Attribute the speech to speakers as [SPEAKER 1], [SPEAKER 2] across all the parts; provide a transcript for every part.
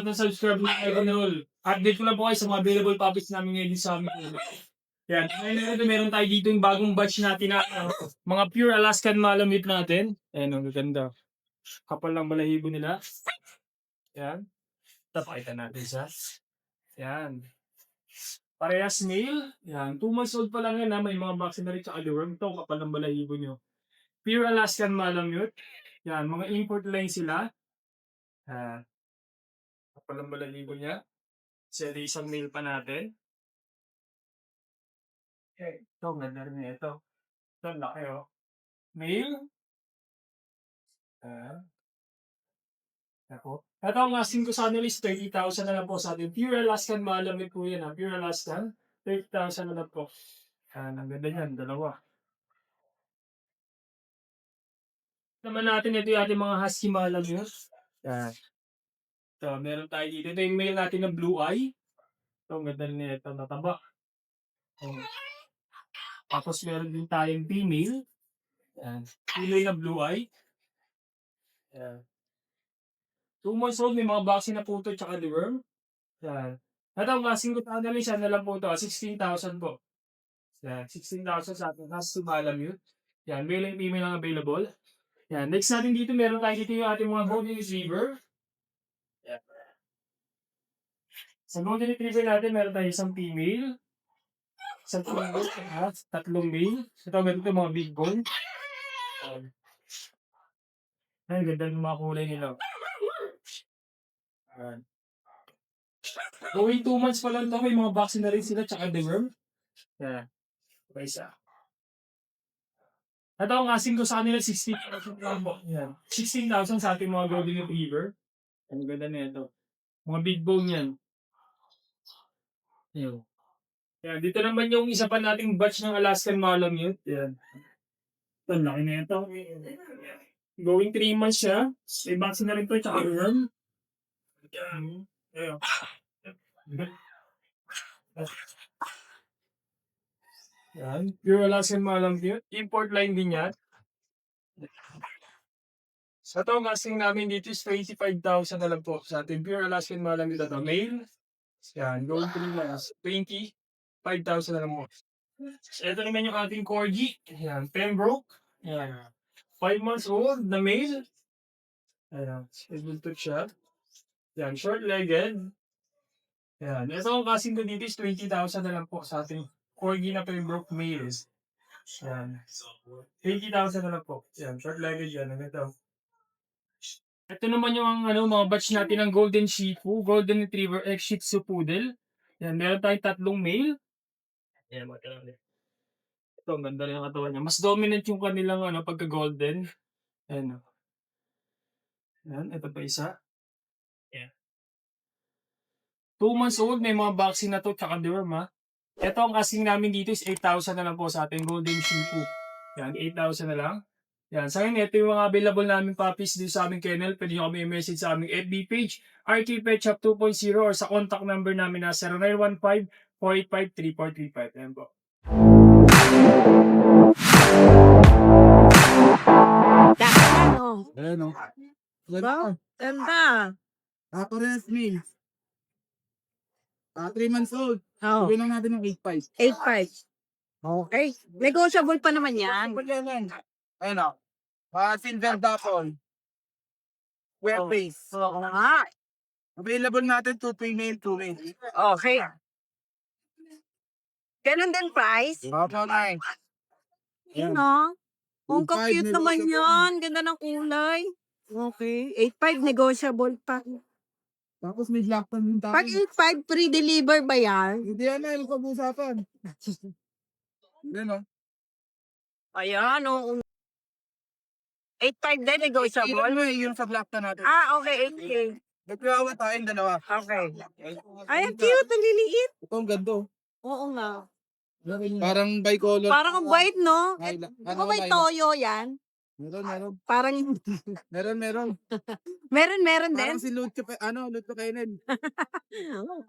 [SPEAKER 1] lahat ng subscriber ng Evanol. Update ko lang po kayo sa mga available puppies namin ngayon sa amin. Yan. Ngayon meron tayo dito yung bagong batch natin na mga pure Alaskan Malamute natin. Ayan, ang ganda. Kapal lang balahibo nila. Yan. Tapakita natin siya. Yan. Parehas male. Yan. 2 months old pa lang yan ha. May mga vaccine na rin sa deworm. Ito, kapal ng balahibo nyo. Pure Alaskan Malamute. Yan. Mga import line sila. Kapal ng balahibo niya. Kasi isang male pa natin. Okay. Ito, ganda rin ito. Ito, laki oh. Male. Ako. Ito ang asking ko sa ano is 30,000 na lang po sa atin. Pure Alaskan Malamute po yan ha. Pure Alaskan. 30,000 na lang po. Ang ganda niyan. Dalawa. Naman natin ito yung ating mga Husky Malamute. Yan. Ito, meron tayo dito. Ito yung male natin na blue eye. Ito, ang ganda rin ito. Nataba. Tapos meron din tayong female. Yan. Female na blue eye. Yan. 2 months old, may mga vaccine na po ito, tsaka deworm. Yan. At ang asking ko na lang siya na lang po ito, 16,000 po. Yan, 16,000 sa ating Husky Malamute. Yan, male and female ang available. Yan, next natin dito, meron tayo dito yung ating mga Golden Retriever. Yan. Sa Golden Retriever natin, meron tayo isang female, isang female, tatlong male. Ito, meron ito mga big bone. Ay, ganda ng mga kulay nila. Yan. Going 2 months pa lang ito, may mga vaccine na rin sila, tsaka deworm. Yan. Okay, isa. Ito ang asking ko sa kanila, 16,000 lang po. Yan. 16,000 sa ating mga Golden Retriever. Ang ganda na ito. Mga big bone yan. Yan. Yan. Dito naman yung isa pa nating batch ng Alaskan Malamute. Yan. Ito, laki na ito. Going 3 months siya. May vaccine na rin ito, tsaka deworm. Yan. Ayan. Yan. Pure Alaskan Malamute. Import line din yan. Sa ito, ang asking namin dito is 25,000 na lang po sa ating Pure Alaskan Malamute ito. Male. Yan. Going 3 months. 25,000 na lang po. So, ito naman yung ating Corgi. Yan. Pembroke. Yan. 5 months old na male. Ayan. Scheduled to siya. Yan. Short-legged. Yan. Ito ang kasing ko dito is 20,000 na lang po sa ating Corgi na Pembroke males. Yan. 20,000 na lang po. Yan. Short-legged yan. Ang ito. Ito naman yung mga batch natin ng Golden Shih Tzu, Golden Retriever, X Shih Tzu Poodle. Yan. Meron tayong tatlong male. Yan. Ito. Ang ganda rin ang katawan niya. Mas dominant yung kanilang pagka-golden. Ayan. Yan. Ito pa isa. Yan. 2 months old, may mga vaccine na to, tsaka deworm ha. Ito ang asking namin dito is 8,000 na lang po sa ating Golden Shih Tzu. Yan, 8,000 na lang. Yan, sa akin, ito yung mga available namin puppies dito sa aming kennel. Pwede nyo kami i-message sa aming FB page, RT Pet Shop 2.0 or sa contact number namin na 0915-485-3435. Yan po.
[SPEAKER 2] Ayan o.
[SPEAKER 3] Wow, ganda.
[SPEAKER 2] Parehas male. 3 months old.
[SPEAKER 3] Oh,
[SPEAKER 2] Gawin lang natin ng 8.5.
[SPEAKER 3] 8.5. Okay. Negotiable pa naman yan.
[SPEAKER 2] Ayan o. Silver Dapple. Square face.
[SPEAKER 3] Oo nga.
[SPEAKER 2] Available natin 2 female, 2 male.
[SPEAKER 3] Okay. Ganun din price?
[SPEAKER 2] Opo, nice.
[SPEAKER 3] Yun o. Ang
[SPEAKER 2] 8.5
[SPEAKER 3] cute naman
[SPEAKER 2] negotiable.
[SPEAKER 3] yan. Ganda ng kulay. Okay. 8.5 negotiable pa.
[SPEAKER 2] Tapos may lockdown din tayo.
[SPEAKER 3] Pag 8.5 free deliver ba yan?
[SPEAKER 2] Hindi yan na, yung pag-usapan. Hindi no.
[SPEAKER 3] Ayan o. 8.5 din negotiable?
[SPEAKER 2] Ilan mo yung sa lockdown natin?
[SPEAKER 3] Ah, okay. 8K.
[SPEAKER 2] Nagkawa tayong dalawa.
[SPEAKER 3] Okay. Ay, ang cute. Ang liliit.
[SPEAKER 2] Ito ang ganda.
[SPEAKER 3] Oo nga.
[SPEAKER 2] Parang bicolor.
[SPEAKER 3] Parang ang white, no? Ano ba
[SPEAKER 2] tayo?
[SPEAKER 3] toyo yan?
[SPEAKER 2] Meron.
[SPEAKER 3] Parang,
[SPEAKER 2] Meron.
[SPEAKER 3] meron din.
[SPEAKER 2] Parang si Lucho, Lucho Kainin.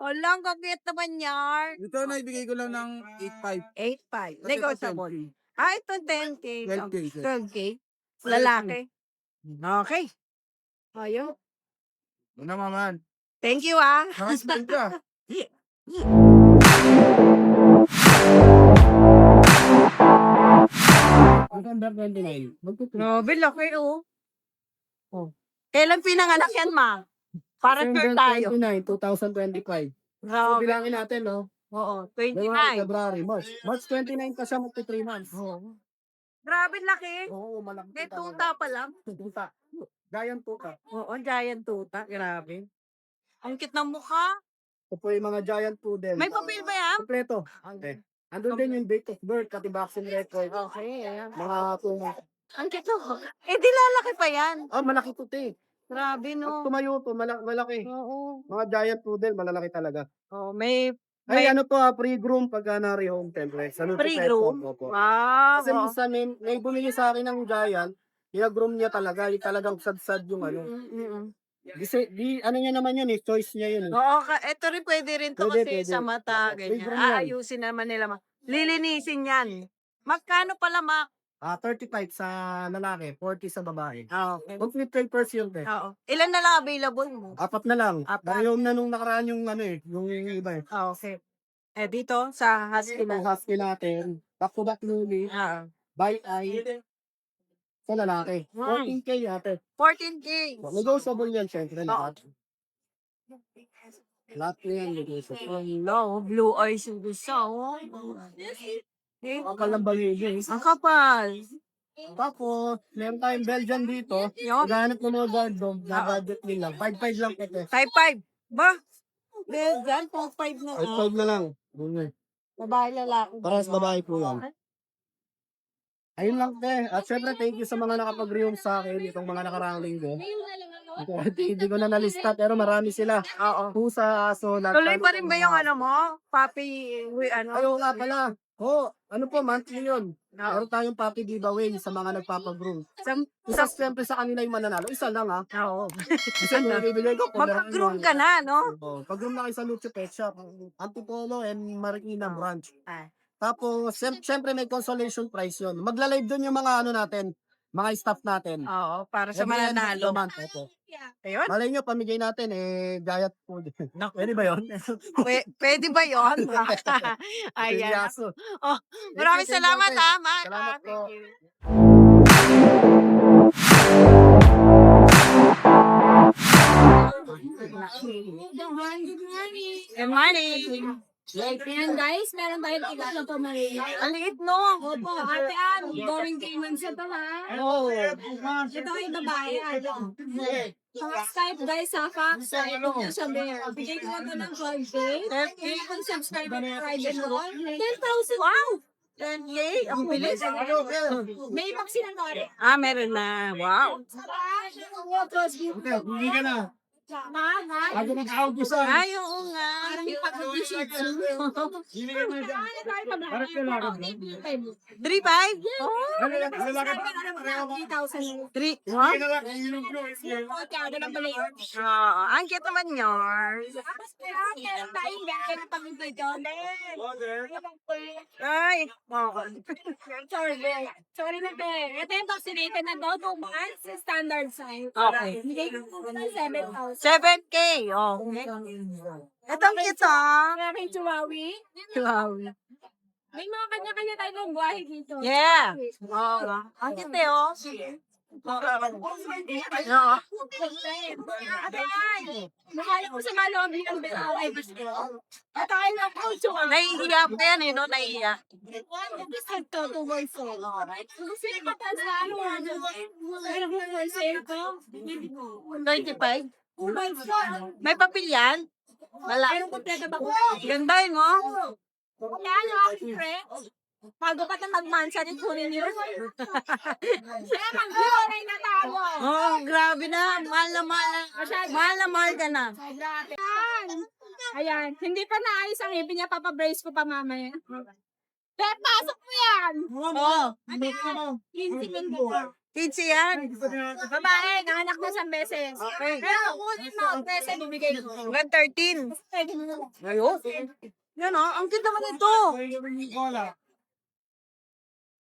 [SPEAKER 3] Wala, ang kakit naman yan.
[SPEAKER 2] Ito na, ibigay ko lang ng 8.5.
[SPEAKER 3] 8.5. Negotiable. Ah, ito 10K.
[SPEAKER 2] 12K, sir.
[SPEAKER 3] 12K. Lalaki. Okay. Ayun.
[SPEAKER 2] Ano naman?
[SPEAKER 3] Thank you, ah.
[SPEAKER 2] Nakasmile ka. November 29.
[SPEAKER 3] Grabe, laki, oh. Oh. Kailan pinanganak yan, ma? Para sure
[SPEAKER 2] December
[SPEAKER 3] tayo.
[SPEAKER 2] 29, 2025. So,
[SPEAKER 3] Grabe.
[SPEAKER 2] bilangin natin, no?
[SPEAKER 3] Oo,
[SPEAKER 2] January,
[SPEAKER 3] 29.
[SPEAKER 2] February, March. March 29 pa siya, magti 3 months.
[SPEAKER 3] Oo. Grabe, laki.
[SPEAKER 2] Oo, malaki.
[SPEAKER 3] May tuta pa lang.
[SPEAKER 2] Tuta. Giant tuta.
[SPEAKER 3] Oo, giant tuta. Grabe. Ang cute ng mukha.
[SPEAKER 2] Ito po yung mga giant poodle.
[SPEAKER 3] May papel ba yan?
[SPEAKER 2] Kompleto. Okay. Andun din yung date of birth, pati vaccine record.
[SPEAKER 3] Okay, ayan.
[SPEAKER 2] Mga kung...
[SPEAKER 3] Ang cute no? Eh, di lalaki pa yan.
[SPEAKER 2] malaki to, te.
[SPEAKER 3] Grabe,
[SPEAKER 2] Pag
[SPEAKER 3] no?
[SPEAKER 2] tumayo to, malaki.
[SPEAKER 3] Oo.
[SPEAKER 2] Mga giant poodle, malalaki talaga.
[SPEAKER 3] Oh, may
[SPEAKER 2] Ay,
[SPEAKER 3] May-
[SPEAKER 2] ano to, pre-groom pagka na-rehome temple. Sa
[SPEAKER 3] pre-groom.
[SPEAKER 2] Opo.
[SPEAKER 3] Wow.
[SPEAKER 2] Kasi minsan may bumili sa akin ng giant, groom niya talaga, yung talagang sad-sad yung ano. Ano niya naman yun choice niya yun.
[SPEAKER 3] Oo, ito rin pwede rin to
[SPEAKER 2] Pwede,
[SPEAKER 3] kasi
[SPEAKER 2] pwede.
[SPEAKER 3] sa mata, ganyan.
[SPEAKER 2] Pre-groom yan.
[SPEAKER 3] Aayusin naman nila. Lilinisin yan. Magkano pala, Mak?
[SPEAKER 2] 35 sa lalaki, 40 sa babae.
[SPEAKER 3] Okay.
[SPEAKER 2] Complete papers yun, te.
[SPEAKER 3] Oo. Ilan na lang available mo?
[SPEAKER 2] 4 na lang.
[SPEAKER 3] Apat.
[SPEAKER 2] Narehome na nung nakaraan yung yung iba eh.
[SPEAKER 3] Okay. Eh, dito, sa husky
[SPEAKER 2] Yung
[SPEAKER 3] na.
[SPEAKER 2] husky natin, back-to-back newly,
[SPEAKER 3] Oo.
[SPEAKER 2] bite eye, sa lalaki. 14K ate.
[SPEAKER 3] 14K.
[SPEAKER 2] Negotiable yan, syempre.
[SPEAKER 3] Oo.
[SPEAKER 2] Lahat yan, negotiable.
[SPEAKER 3] Hello, blue eyes yung gusto. Oh.
[SPEAKER 2] Kapal ng baligay.
[SPEAKER 3] Ang kapal.
[SPEAKER 2] Tapos, meron tayong Belgian dito.
[SPEAKER 3] Yun.
[SPEAKER 2] Ganap ng mga guard dog, na budget nila. 5-5 lang ito.
[SPEAKER 3] 5-5. Ba? Dyan, 4-5 na.
[SPEAKER 2] 5-5 na lang. Ganyan.
[SPEAKER 3] Babae lalaki.
[SPEAKER 2] Para sa babae po yan. Ayun lang, te. At syempre, thank you sa mga nakapag-rehome sa akin itong mga nakaraang linggo. Hindi ko na nalista, pero marami sila.
[SPEAKER 3] Oo.
[SPEAKER 2] Pusa, aso,
[SPEAKER 3] Tuloy pa rin ba yung ano mo? Papi, ano?
[SPEAKER 2] Ayaw nga pala. Ano po, monthly yun. Meron tayong puppy giveaway sa mga nagpapag-groom. Isa siyempre sa kanila yung mananalo. Isa lang ha.
[SPEAKER 3] Oo.
[SPEAKER 2] Isa lang bibigay ko.
[SPEAKER 3] Mag-groom ka na, no?
[SPEAKER 2] Pag-groom na kayo sa Lucio Pet Shop, Antipolo and Marikina branch.
[SPEAKER 3] Ah.
[SPEAKER 2] Tapos, siyempre may consolation prize yun. Magla-live doon yung mga ano natin, mga staff natin.
[SPEAKER 3] Oo, para sa
[SPEAKER 2] Every end of
[SPEAKER 3] mananalo.
[SPEAKER 2] the month, opo.
[SPEAKER 3] Ayun.
[SPEAKER 2] Malay nyo, pamigay natin, giant food. Pwede ba yun?
[SPEAKER 3] Pwede ba yun? Ayan.
[SPEAKER 2] Seryoso.
[SPEAKER 3] Oh, maraming salamat, ha, Ma.
[SPEAKER 2] Salamat po.
[SPEAKER 3] Thank you. Good morning.
[SPEAKER 4] Ayan guys, meron tayong iba na pamarin.
[SPEAKER 3] Ang liit, no?
[SPEAKER 4] Opo, ate Ann, going payments ito ha.
[SPEAKER 3] Oh.
[SPEAKER 4] Ito ay babae, ano. Fax type guys ha, fax type. Ito siya bear. Bigay ko ito ng 12K. Kaya kung subscriber na Friday and all, 10,000.
[SPEAKER 3] Wow! 10K? Ang bilis.
[SPEAKER 4] May vaccine na rin.
[SPEAKER 3] Ah, meron na. Wow.
[SPEAKER 2] Hindi ka na.
[SPEAKER 4] Mama.
[SPEAKER 2] Bago mag-augusan.
[SPEAKER 3] Ay, oo nga.
[SPEAKER 4] Parang yung pag-visit.
[SPEAKER 2] Hindi ka na dyan. Parang kailangan mo.
[SPEAKER 3] 3-5? Oh.
[SPEAKER 2] Ano lang, lalaki pa.
[SPEAKER 4] 3,000.
[SPEAKER 3] 3.
[SPEAKER 2] Hindi na lang, iinom ko.
[SPEAKER 4] Kaya ng balik.
[SPEAKER 3] Ang cute naman yours.
[SPEAKER 4] Tapos meron tayong gagawin ng pag-video.
[SPEAKER 3] Ay.
[SPEAKER 4] Sorry na te. Ito yung vaccinated na daw 2 months standard size.
[SPEAKER 3] Okay.
[SPEAKER 4] Bigay ko po ng 7,000.
[SPEAKER 3] 7K. Oh. Itong cute, ah.
[SPEAKER 4] Maraming chihuahua.
[SPEAKER 3] Wow.
[SPEAKER 4] May mga kanya-kanya tayo ng buhay dito.
[SPEAKER 3] Yeah. Oo. Ang cute, oh. Oo.
[SPEAKER 4] Mahal ko sa mga lobby ng Betaway gusto. At tayo na po chihuahua.
[SPEAKER 3] Naiiya pa yan, eh, no? Naiiya.
[SPEAKER 4] Gusto to 2 months old. Gusto yung patas na ano. Meron ko na sale ko.
[SPEAKER 3] 25?
[SPEAKER 4] 2 months old.
[SPEAKER 3] May papel yan? Wala.
[SPEAKER 4] Meron kompleto ba ko?
[SPEAKER 3] Ganda yun, oh.
[SPEAKER 4] Kaya ano, pre? Bago pa ito mag-mansa din kunin nyo. Kaya mag-giveaway na tayo.
[SPEAKER 3] Oh, grabe na. Mahal na mahal na. Mahal na mahal ka na.
[SPEAKER 4] Ayan, hindi pa naayos ang ipin niya, papabrace ko pa mamaya. Pero pasok mo yan!
[SPEAKER 3] Oh.
[SPEAKER 4] 15 ko.
[SPEAKER 3] Kids yan.
[SPEAKER 4] Babae, nanganak na 1 beses. Pero kunin mo, beses bibigay ko.
[SPEAKER 3] 113. Ayun. Yan, oh. Ang cute naman ito.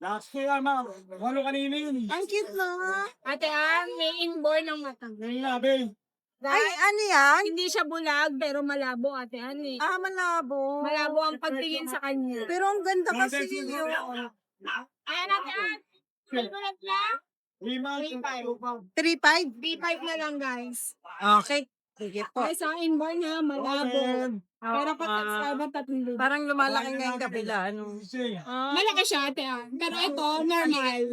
[SPEAKER 2] Last year, ma'am. Walo kanina yun.
[SPEAKER 3] Ang cute na.
[SPEAKER 4] Ate Ann, may inborn ng mata.
[SPEAKER 2] Ngayon na, babe.
[SPEAKER 3] Ay, ano yan?
[SPEAKER 4] Hindi siya bulag, pero malabo, ate Ani.
[SPEAKER 3] Ah, malabo.
[SPEAKER 4] Malabo ang pagtingin sa kanya.
[SPEAKER 3] Pero ang ganda kasi yun.
[SPEAKER 4] Ayan, ate Ani. Sulat na? 3.5.
[SPEAKER 3] 3.5?
[SPEAKER 4] 3.5 na lang, guys.
[SPEAKER 3] Okay. Sige po.
[SPEAKER 4] Guys, ang inborn niya, malabo. Pero pag subscriber, 3,000.
[SPEAKER 3] Parang lumalaki nga yung kabila. Ano?
[SPEAKER 4] Malaki siya, ate Ani. Pero ito, normal.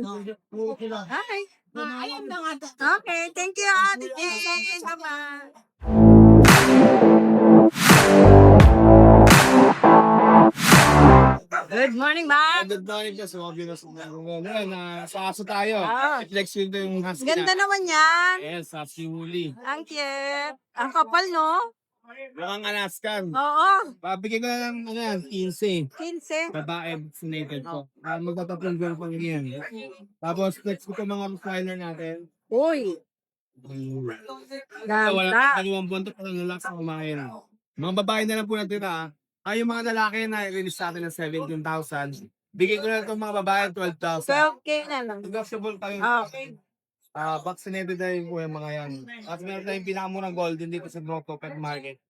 [SPEAKER 3] Hi.
[SPEAKER 4] Ayan na nga.
[SPEAKER 3] Okay, thank you, Ate Jane. Bye-bye. Good morning, ma'am.
[SPEAKER 2] Good morning po sa mga viewers ngayon. Sa aso tayo.
[SPEAKER 3] Ah.
[SPEAKER 2] Flex yun yung husky
[SPEAKER 3] Ganda
[SPEAKER 2] na.
[SPEAKER 3] naman yan.
[SPEAKER 2] Yes, husky woolly.
[SPEAKER 3] Ang cute. Ang kapal, no?
[SPEAKER 2] Mukhang Alaskan.
[SPEAKER 3] Oo.
[SPEAKER 2] Pabigyan ko na ng 15.
[SPEAKER 3] 15.
[SPEAKER 2] Babae vaccinated po. Magtatatlong buwan pa yan. Tapos, flex ko po mga Rottweiler natin.
[SPEAKER 3] Uy.
[SPEAKER 2] Wala,
[SPEAKER 3] Ganda.
[SPEAKER 2] 2 buwan to para nalak sa kumain. Mga babae na lang po natira. Ay, yung mga lalaki na release sa atin ng 17,000. Bigay ko na itong mga babae 12,000.
[SPEAKER 3] 12K na lang.
[SPEAKER 2] Negotiable tayo.
[SPEAKER 3] Okay.
[SPEAKER 2] Vaccinated na yung kuya mga yan. At meron tayong pinakamurang golden dito sa Broto Pet Market.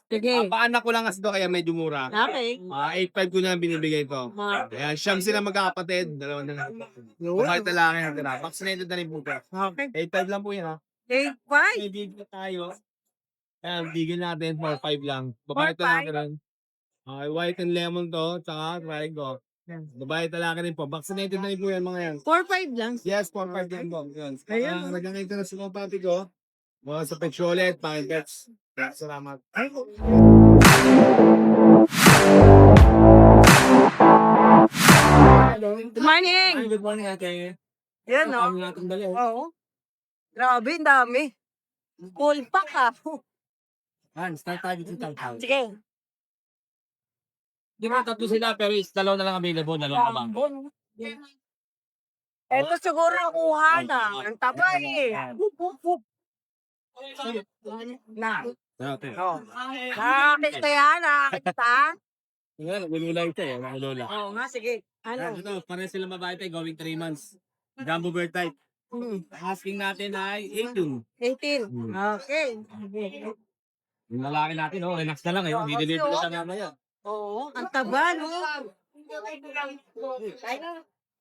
[SPEAKER 3] Sige.
[SPEAKER 2] Paanak ko lang kasi ito kaya medyo mura.
[SPEAKER 3] Okay.
[SPEAKER 2] 8.5 ko na binibigay ko. Ayan, siyam sila magkakapatid. Dalawa na lang. Bakit lalaki na tira. Vaccinated na rin po ka.
[SPEAKER 3] Okay.
[SPEAKER 2] 8.5 lang po yan ha.
[SPEAKER 3] 8.5.
[SPEAKER 2] May bigyan tayo. Ayan, bigyan natin 4.5 lang. Babae
[SPEAKER 3] 4.5?
[SPEAKER 2] talaki rin. Okay, white and lemon to. Tsaka trigo. Babae talaki rin po. Vaccinated na rin po yan mga yan.
[SPEAKER 3] 4.5 lang.
[SPEAKER 2] Yes, 4.5 lang po. Yun.
[SPEAKER 3] Ayun.
[SPEAKER 2] Nagkakita na sa mga papi ko. Mga sa Petcholet, Pine Pets. Salamat.
[SPEAKER 3] Good morning.
[SPEAKER 2] Good morning, ate.
[SPEAKER 3] Yan, no?
[SPEAKER 2] Kami natin dali.
[SPEAKER 3] Oo. Grabe, ang dami. Full pack, ha?
[SPEAKER 2] Start tayo dito tayo.
[SPEAKER 3] Sige.
[SPEAKER 2] Di ba tatlo sila pero dalawa na lang available. Dalawa ka ba?
[SPEAKER 3] Ito siguro nakuha na. Ang taba eh. Na.
[SPEAKER 2] Ate.
[SPEAKER 3] Oh. Nakakita yan, nakakita.
[SPEAKER 2] Nga, nagulula ito eh. Nagulula.
[SPEAKER 3] Oo nga, sige. Ano?
[SPEAKER 2] Ito, pares sila babae tayo, going 3 months. Jumbo bird type. Asking natin ay 18.
[SPEAKER 3] 18. Okay.
[SPEAKER 2] Yung lalaki natin, oh, relax na lang eh. Hindi deliver na sa mamaya.
[SPEAKER 3] Oo, ang taba, no?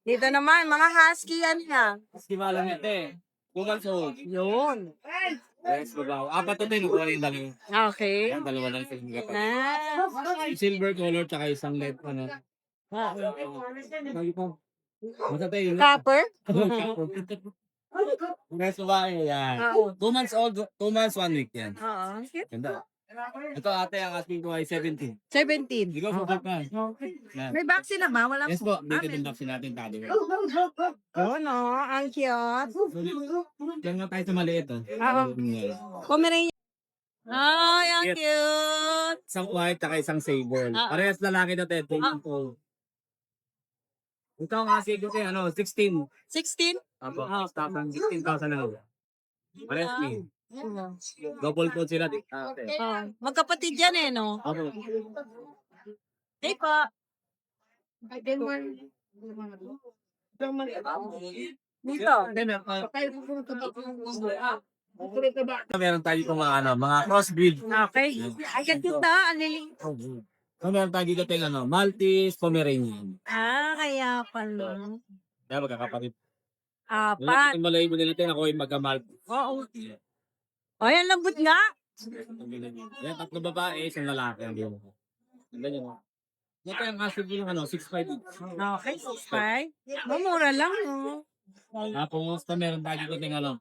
[SPEAKER 3] Dito naman, mga husky yan nga.
[SPEAKER 2] Asking malang ito eh. 2 months old.
[SPEAKER 3] Yun.
[SPEAKER 2] Yes, babaw. Apat ito yung kuha rin dalawa.
[SPEAKER 3] Okay.
[SPEAKER 2] Yan, dalawa lang sa mga
[SPEAKER 3] Na.
[SPEAKER 2] silver color tsaka isang LED ano. Lagi po. Basta tayo yun.
[SPEAKER 3] Copper?
[SPEAKER 2] Yes, babae yan.
[SPEAKER 3] Oo.
[SPEAKER 2] 2 months old, 2 months, 1 week yan.
[SPEAKER 3] Oo.
[SPEAKER 2] Ganda. Ito ate, ang asking ko ay 17.
[SPEAKER 3] 17.
[SPEAKER 2] Hindi ko sa pa. Yan.
[SPEAKER 3] May vaccine na ba? Wala
[SPEAKER 2] Yes po, dito
[SPEAKER 3] Amen.
[SPEAKER 2] din vaccine natin tado.
[SPEAKER 3] Oo, no. Ang cute.
[SPEAKER 2] Diyan nga tayo sa maliit.
[SPEAKER 3] Oo. Pomeranian. Ay, ang cute.
[SPEAKER 2] Isang white at isang sable. Parehas lalaki na tayo. Ito ang asking ko kay ano, 16.
[SPEAKER 3] 16?
[SPEAKER 2] Apo, 16,000 na lang. Parehas din. Double coat sila.
[SPEAKER 3] Magkapatid yan eh, no?
[SPEAKER 2] Apo.
[SPEAKER 3] Hey pa. Dito.
[SPEAKER 2] Meron tayo itong mga ano, mga crossbreed.
[SPEAKER 3] Okay. Ay, ganda. Ang liling.
[SPEAKER 2] So, meron tayo dito tayong ano, Maltese, Pomeranian.
[SPEAKER 3] Kaya pala.
[SPEAKER 2] Kaya magkakapatid.
[SPEAKER 3] Apat.
[SPEAKER 2] Yung malayo mo nila tayo, ako yung magka-Maltese.
[SPEAKER 3] Oo. Ay, ang lambot nga.
[SPEAKER 2] Yan, 3 babae, isang lalaki. Ang ganyan. Ang ganyan mo. Ito yung asking yung ano, 6'5".
[SPEAKER 3] Okay, 6'5". Mamura lang, no?
[SPEAKER 2] Tapos, meron tayo dito tayong ano.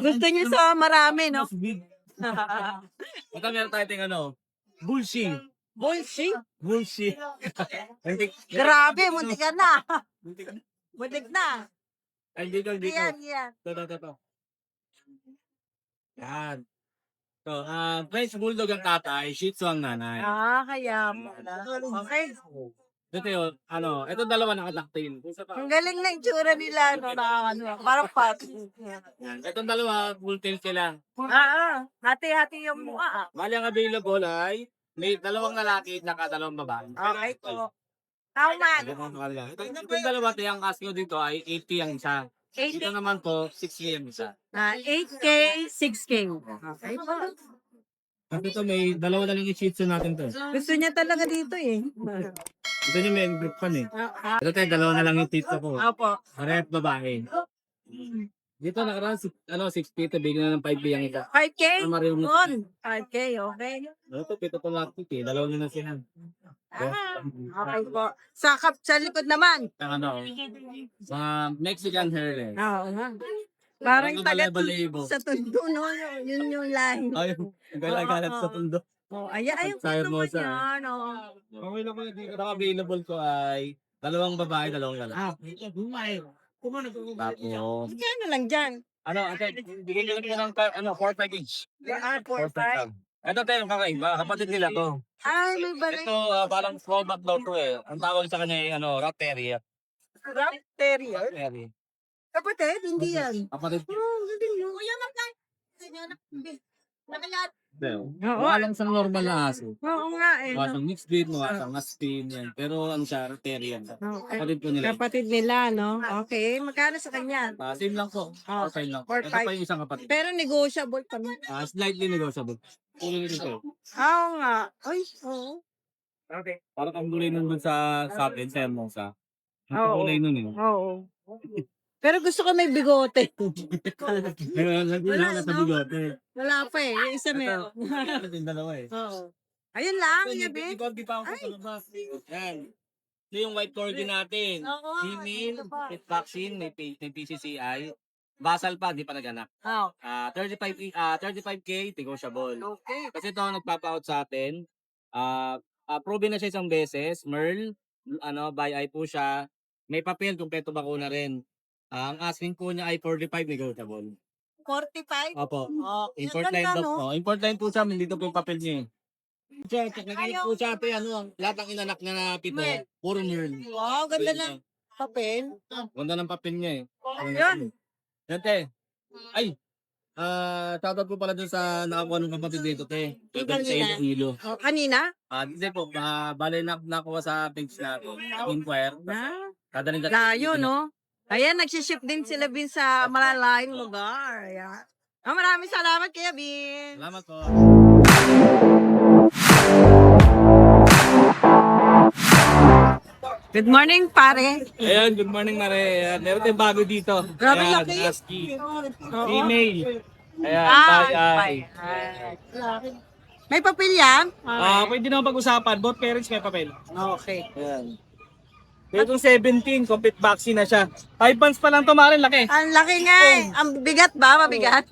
[SPEAKER 3] Gusto niyo sa marami, no?
[SPEAKER 2] Ito meron tayo tayong ano, Bullshit.
[SPEAKER 3] Bullshit.
[SPEAKER 2] Bullshit.
[SPEAKER 3] Grabe, muntik ka na. Muntik na.
[SPEAKER 2] Ay, dito, dito.
[SPEAKER 3] Yan, yan.
[SPEAKER 2] Ito. Yan. So, French Bulldog ang tatay, Shih Tzu ang nanay.
[SPEAKER 3] Kaya pala. Okay.
[SPEAKER 2] Ito yun, ano, ito dalawa nakataktil.
[SPEAKER 3] Ang galing na itsura nila, no? Nakakano. Parang pat.
[SPEAKER 2] Itong dalawa, full tail sila.
[SPEAKER 3] Hati-hati yung mukha.
[SPEAKER 2] Mali ang available ay, may 2 lalaki at 2 babae.
[SPEAKER 3] Okay po. How much?
[SPEAKER 2] Itong dalawa, ang asking ko dito ay 80 ang isa. Dito naman po, 6 AM isa.
[SPEAKER 3] 8K, 6K. Okay po.
[SPEAKER 2] At ito, may dalawa na lang yung shih tzu natin to.
[SPEAKER 3] Gusto niya talaga dito eh.
[SPEAKER 2] Ito yung may group fan eh. Ito tayo, dalawa na lang yung tito ko.
[SPEAKER 3] Opo.
[SPEAKER 2] Parehas babae. Dito nakaraan, 6 feet, bigyan na ng 5 yung isa.
[SPEAKER 3] 5K?
[SPEAKER 2] Mario mo.
[SPEAKER 3] Yun. 5K, okay.
[SPEAKER 2] Ito, pito to lang eh. Dalawa na lang sila.
[SPEAKER 3] Okay po. Sa likod naman.
[SPEAKER 2] Ang ano, mga Mexican hair eh.
[SPEAKER 3] Oo nga. Parang
[SPEAKER 2] Ano,
[SPEAKER 3] taga
[SPEAKER 2] balebo.
[SPEAKER 3] sa tundo, no? Yun yung lahi.
[SPEAKER 2] Ay, galat sa tundo.
[SPEAKER 3] Oh, ayun
[SPEAKER 2] Sayang
[SPEAKER 3] naman
[SPEAKER 2] mo sa-
[SPEAKER 3] yan. Oh.
[SPEAKER 2] Okay lang po, hindi ko available ko ay dalawang babae, dalawang lalaki. Tapos,
[SPEAKER 3] Kano lang dyan?
[SPEAKER 2] ano, ate, bigyan nyo lang ng 4-5 each.
[SPEAKER 3] 4-5.
[SPEAKER 2] Ito tayo, kakaiba, kapatid nila to.
[SPEAKER 3] Ay, may balay.
[SPEAKER 2] Ito, parang throwback daw to eh. Ang tawag sa kanya ay, rat terrier.
[SPEAKER 3] Rat terrier?
[SPEAKER 2] Terrier.
[SPEAKER 3] Kapatid, hindi yan.
[SPEAKER 2] Kapatid.
[SPEAKER 3] Oh, hindi yun. Kuya, magkano? Nakalat.
[SPEAKER 2] Wala lang sa normal na aso.
[SPEAKER 3] Oo nga eh.
[SPEAKER 2] Mukha siyang mixed breed, mukha siyang aspin yan. Pero ano siya, terrier.
[SPEAKER 3] Okay.
[SPEAKER 2] Kapatid po nila.
[SPEAKER 3] Kapatid nila, no? Okay, magkano sa kanya?
[SPEAKER 2] Same lang po.
[SPEAKER 3] Oh,
[SPEAKER 2] 4-5 lang.
[SPEAKER 3] 4-5.
[SPEAKER 2] Ito pa yung isang kapatid.
[SPEAKER 3] Pero negotiable pa naman.
[SPEAKER 2] Slightly negotiable. Kulay nito.
[SPEAKER 3] Oo nga. Ay, oo.
[SPEAKER 2] Okay. Parang ang kulay nun sa atin, sa Hermosa. Ang
[SPEAKER 3] Oo.
[SPEAKER 2] kulay nun eh.
[SPEAKER 3] Oo. Pero gusto ko may bigote.
[SPEAKER 2] Wala na sa bigote.
[SPEAKER 3] Wala pa eh. Yung isa meron.
[SPEAKER 2] Ito yung dalawa eh.
[SPEAKER 3] Oo. Ayun lang, yabi.
[SPEAKER 2] Hindi pa ako sa labas. Yan. Ito yung white corgi natin.
[SPEAKER 3] Oo.
[SPEAKER 2] Female,
[SPEAKER 3] ito pa.
[SPEAKER 2] pet vaccine, may PCCI. Basal pa, di pa naganak.
[SPEAKER 3] Oo.
[SPEAKER 2] 35K, negotiable.
[SPEAKER 3] Okay.
[SPEAKER 2] Kasi ito ang nagpapa-out sa atin. Proven na siya isang beses. Merl, by eye po siya. May papel, kumpleto bakuna rin. Ang asking po niya ay 45 negotiable.
[SPEAKER 3] 45?
[SPEAKER 2] Opo.
[SPEAKER 3] Oh,
[SPEAKER 2] Import line daw po. Import line po siya, dito po yung papel niya eh. Check po siya ate, lahat ng inanak niya na pito,
[SPEAKER 3] Merl.
[SPEAKER 2] puro Merl.
[SPEAKER 3] Wow, ganda ng papel.
[SPEAKER 2] Ganda ng papel niya eh.
[SPEAKER 3] Yun.
[SPEAKER 2] Yan te. Ay, shoutout po pala dun sa nakakuha ng kapatid dito te. Pwede sa Iloilo.
[SPEAKER 3] Oh, kanina?
[SPEAKER 2] Hindi po, bale nakuha sa page natin. Inquire.
[SPEAKER 3] Na?
[SPEAKER 2] Kadaling
[SPEAKER 3] Layo, no? Ayan, nagsiship din sila Bin sa malalayong lugar. Ayan. Maraming salamat kaya Bin.
[SPEAKER 2] Salamat po.
[SPEAKER 3] Good morning, pare.
[SPEAKER 2] Ayan, good morning Mare. Ayan, meron tayong bago dito.
[SPEAKER 3] Grabe
[SPEAKER 2] Ayan,
[SPEAKER 3] laki.
[SPEAKER 2] husky. Female. Ayan,
[SPEAKER 3] Ay,
[SPEAKER 2] ay.
[SPEAKER 3] may papel yan?
[SPEAKER 2] Pwede naman pag-usapan. Both parents may papel.
[SPEAKER 3] Okay.
[SPEAKER 2] Ayan. Itong 17, complete vaccine na siya. 5 months pa lang to, Mare, laki.
[SPEAKER 3] Ang laki nga eh. Ang bigat ba? Mabigat?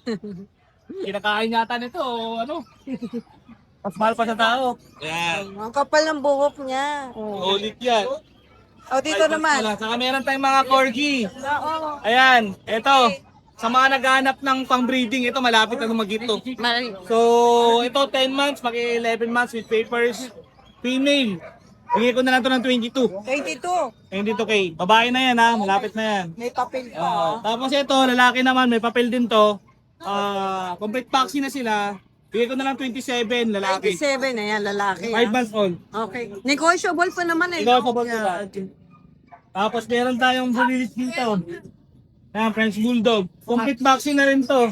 [SPEAKER 2] Kinakain yata nito, o ano? Mas mahal pa sa tao. Ayan.
[SPEAKER 3] Ang kapal ng buhok niya.
[SPEAKER 2] Ulit yan.
[SPEAKER 3] O, dito
[SPEAKER 2] 5 months
[SPEAKER 3] naman.
[SPEAKER 2] pa lang. Saka meron tayong mga corgi.
[SPEAKER 3] Oo.
[SPEAKER 2] Ayan, ito. Sa mga naghahanap ng pang-breeding, ito malapit na magito. So, ito 10 months, maki 11 months with papers. Female. Bigay ko na lang ito ng 22.
[SPEAKER 3] 22.
[SPEAKER 2] 22K. Babae na yan ha, malapit na yan.
[SPEAKER 3] May papel pa.
[SPEAKER 2] Tapos ito, lalaki naman, may papel din to. Complete vaccine na sila. Bigay ko na lang 27, lalaki.
[SPEAKER 3] 27 na yan, lalaki.
[SPEAKER 2] 5 months old.
[SPEAKER 3] Okay. Negotiable pa naman eh.
[SPEAKER 2] Negotiable pa. Tapos meron tayong bulilit dito. Ayan, French Bulldog. Complete vaccine na rin to.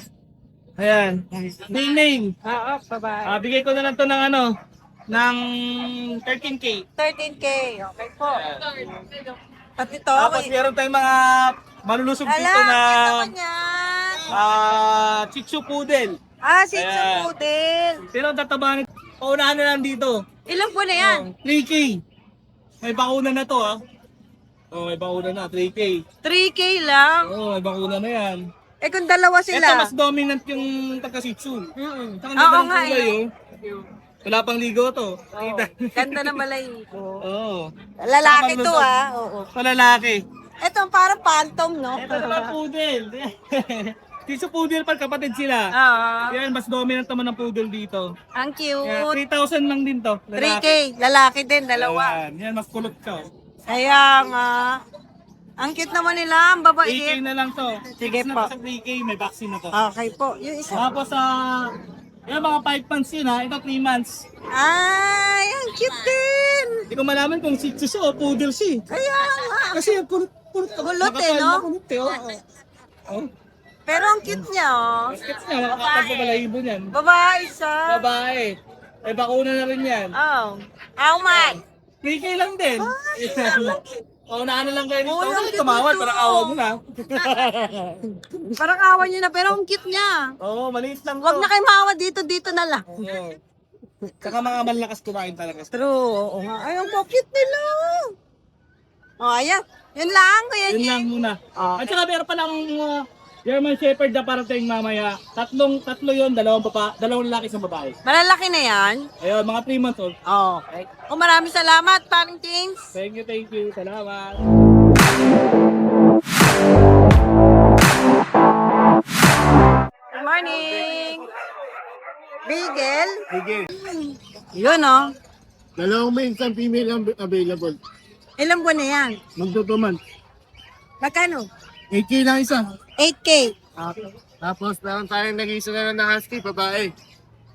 [SPEAKER 2] Ayan. Name.
[SPEAKER 3] Bye-bye.
[SPEAKER 2] Bigay ko na lang to ng ng 13K.
[SPEAKER 3] 13K. Okay po. Pati to.
[SPEAKER 2] Tapos meron tayong mga malulusog dito
[SPEAKER 3] Ala,
[SPEAKER 2] na
[SPEAKER 3] ano naman yan?
[SPEAKER 2] Shih Tzu Poodle.
[SPEAKER 3] Shih Tzu
[SPEAKER 2] Ayan.
[SPEAKER 3] Poodle.
[SPEAKER 2] Pero ang tatabahan, paunahan na lang dito.
[SPEAKER 3] Ilang po na yan?
[SPEAKER 2] 3K. May bakuna na to may bakuna na, 3K.
[SPEAKER 3] 3K lang.
[SPEAKER 2] May bakuna na yan.
[SPEAKER 3] Eh kung dalawa
[SPEAKER 2] Ito
[SPEAKER 3] sila.
[SPEAKER 2] mas dominant yung taga Shih Tzu.
[SPEAKER 3] Mm-mm.
[SPEAKER 2] Saka
[SPEAKER 3] Oo
[SPEAKER 2] ganda ng
[SPEAKER 3] nga
[SPEAKER 2] kulay,
[SPEAKER 3] eh.
[SPEAKER 2] Wala pang ligo to. Kita.
[SPEAKER 3] Ganda na malay.
[SPEAKER 2] Oo.
[SPEAKER 3] Lalaki to Oo.
[SPEAKER 2] Palalaki.
[SPEAKER 3] Ito parang phantom, no?
[SPEAKER 2] Ito naman poodle. Shih Poodle pa, kapatid sila.
[SPEAKER 3] Oo.
[SPEAKER 2] Yan, mas dominant naman ng poodle dito.
[SPEAKER 3] Ang
[SPEAKER 2] Yan,
[SPEAKER 3] cute.
[SPEAKER 2] 3,000 lang din to.
[SPEAKER 3] 3K. Lalaki din, dalawa.
[SPEAKER 2] Yan, mas kulot ka.
[SPEAKER 3] Kaya nga. Ang cute naman nila, ang
[SPEAKER 2] 3K
[SPEAKER 3] babae.
[SPEAKER 2] na lang to.
[SPEAKER 3] Sige
[SPEAKER 2] Tapos
[SPEAKER 3] po.
[SPEAKER 2] na sa 3K, may vaccine na to.
[SPEAKER 3] Okay po. Yung isa.
[SPEAKER 2] Tapos yan mga 5 months yun ito 3 months.
[SPEAKER 3] Ay, ang cute din.
[SPEAKER 2] Hindi ko malaman kung Shih Tzu siya o poodle siya.
[SPEAKER 3] Kaya nga.
[SPEAKER 2] Kasi kulot
[SPEAKER 3] Kulot eh, no?
[SPEAKER 2] Kulot eh, Oh,
[SPEAKER 3] Pero ang cute niya, oh.
[SPEAKER 2] baskets niya, makakapag balahibo niyan.
[SPEAKER 3] Babae siya.
[SPEAKER 2] Babae. Eh, bakuna na rin yan.
[SPEAKER 3] Oh. How much?
[SPEAKER 2] 3K lang din. Oh, naano lang kayo
[SPEAKER 3] Oh,
[SPEAKER 2] dito.
[SPEAKER 3] ang cute
[SPEAKER 2] Tumawad,
[SPEAKER 3] nito.
[SPEAKER 2] parang awa mo na.
[SPEAKER 3] Parang awa niyo na, pero ang cute niya.
[SPEAKER 2] Oo, maliit lang
[SPEAKER 3] Huwag na kayo maawa dito na lang.
[SPEAKER 2] Oo. Saka mga malakas kumain talaga.
[SPEAKER 3] True. Oo nga. Ay, ang cute nila. Oh, ayan. Yun lang, Kuya
[SPEAKER 2] Yun lang
[SPEAKER 3] Jing.
[SPEAKER 2] muna.
[SPEAKER 3] Okay.
[SPEAKER 2] At saka meron pa lang German Shepherd na parating mamaya. Tatlo yun, dalawang lalaki sa babae.
[SPEAKER 3] Malalaki na yan.
[SPEAKER 2] Ayun, mga 3 months old.
[SPEAKER 3] Oh, okay. Oh, maraming salamat, paring James.
[SPEAKER 2] Thank you. Salamat.
[SPEAKER 3] Good morning. Beagle.
[SPEAKER 5] Sige.
[SPEAKER 3] Yun, oh.
[SPEAKER 5] Dalawang may isang female ang available.
[SPEAKER 3] Ilang buwan na yan?
[SPEAKER 5] Magtutuman.
[SPEAKER 3] Magkano?
[SPEAKER 5] 8K lang isa.
[SPEAKER 3] 8K.
[SPEAKER 5] Tapos meron tayong nag-isa na ng husky, babae.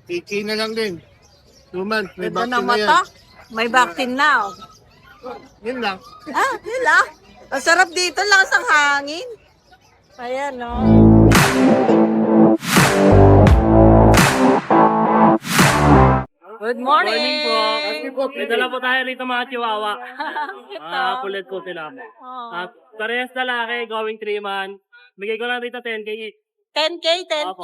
[SPEAKER 5] 8K na lang din. 2 months, may
[SPEAKER 3] Ganda ng
[SPEAKER 5] vaccine na yan.
[SPEAKER 3] mata. May vaccine na, oh.
[SPEAKER 5] Yun lang.
[SPEAKER 3] Ah, yun lang. Ang sarap dito, lakas ng hangin. Ayan, no. Good morning.
[SPEAKER 6] May dala po tayo rito mga chihuahua.
[SPEAKER 3] Ito.
[SPEAKER 6] Kulit po sila.
[SPEAKER 3] Oh.
[SPEAKER 6] At parehas lalaki, going 3 months. Bigay ko lang rito 10k each.
[SPEAKER 3] 10K, 10K.
[SPEAKER 6] Opo.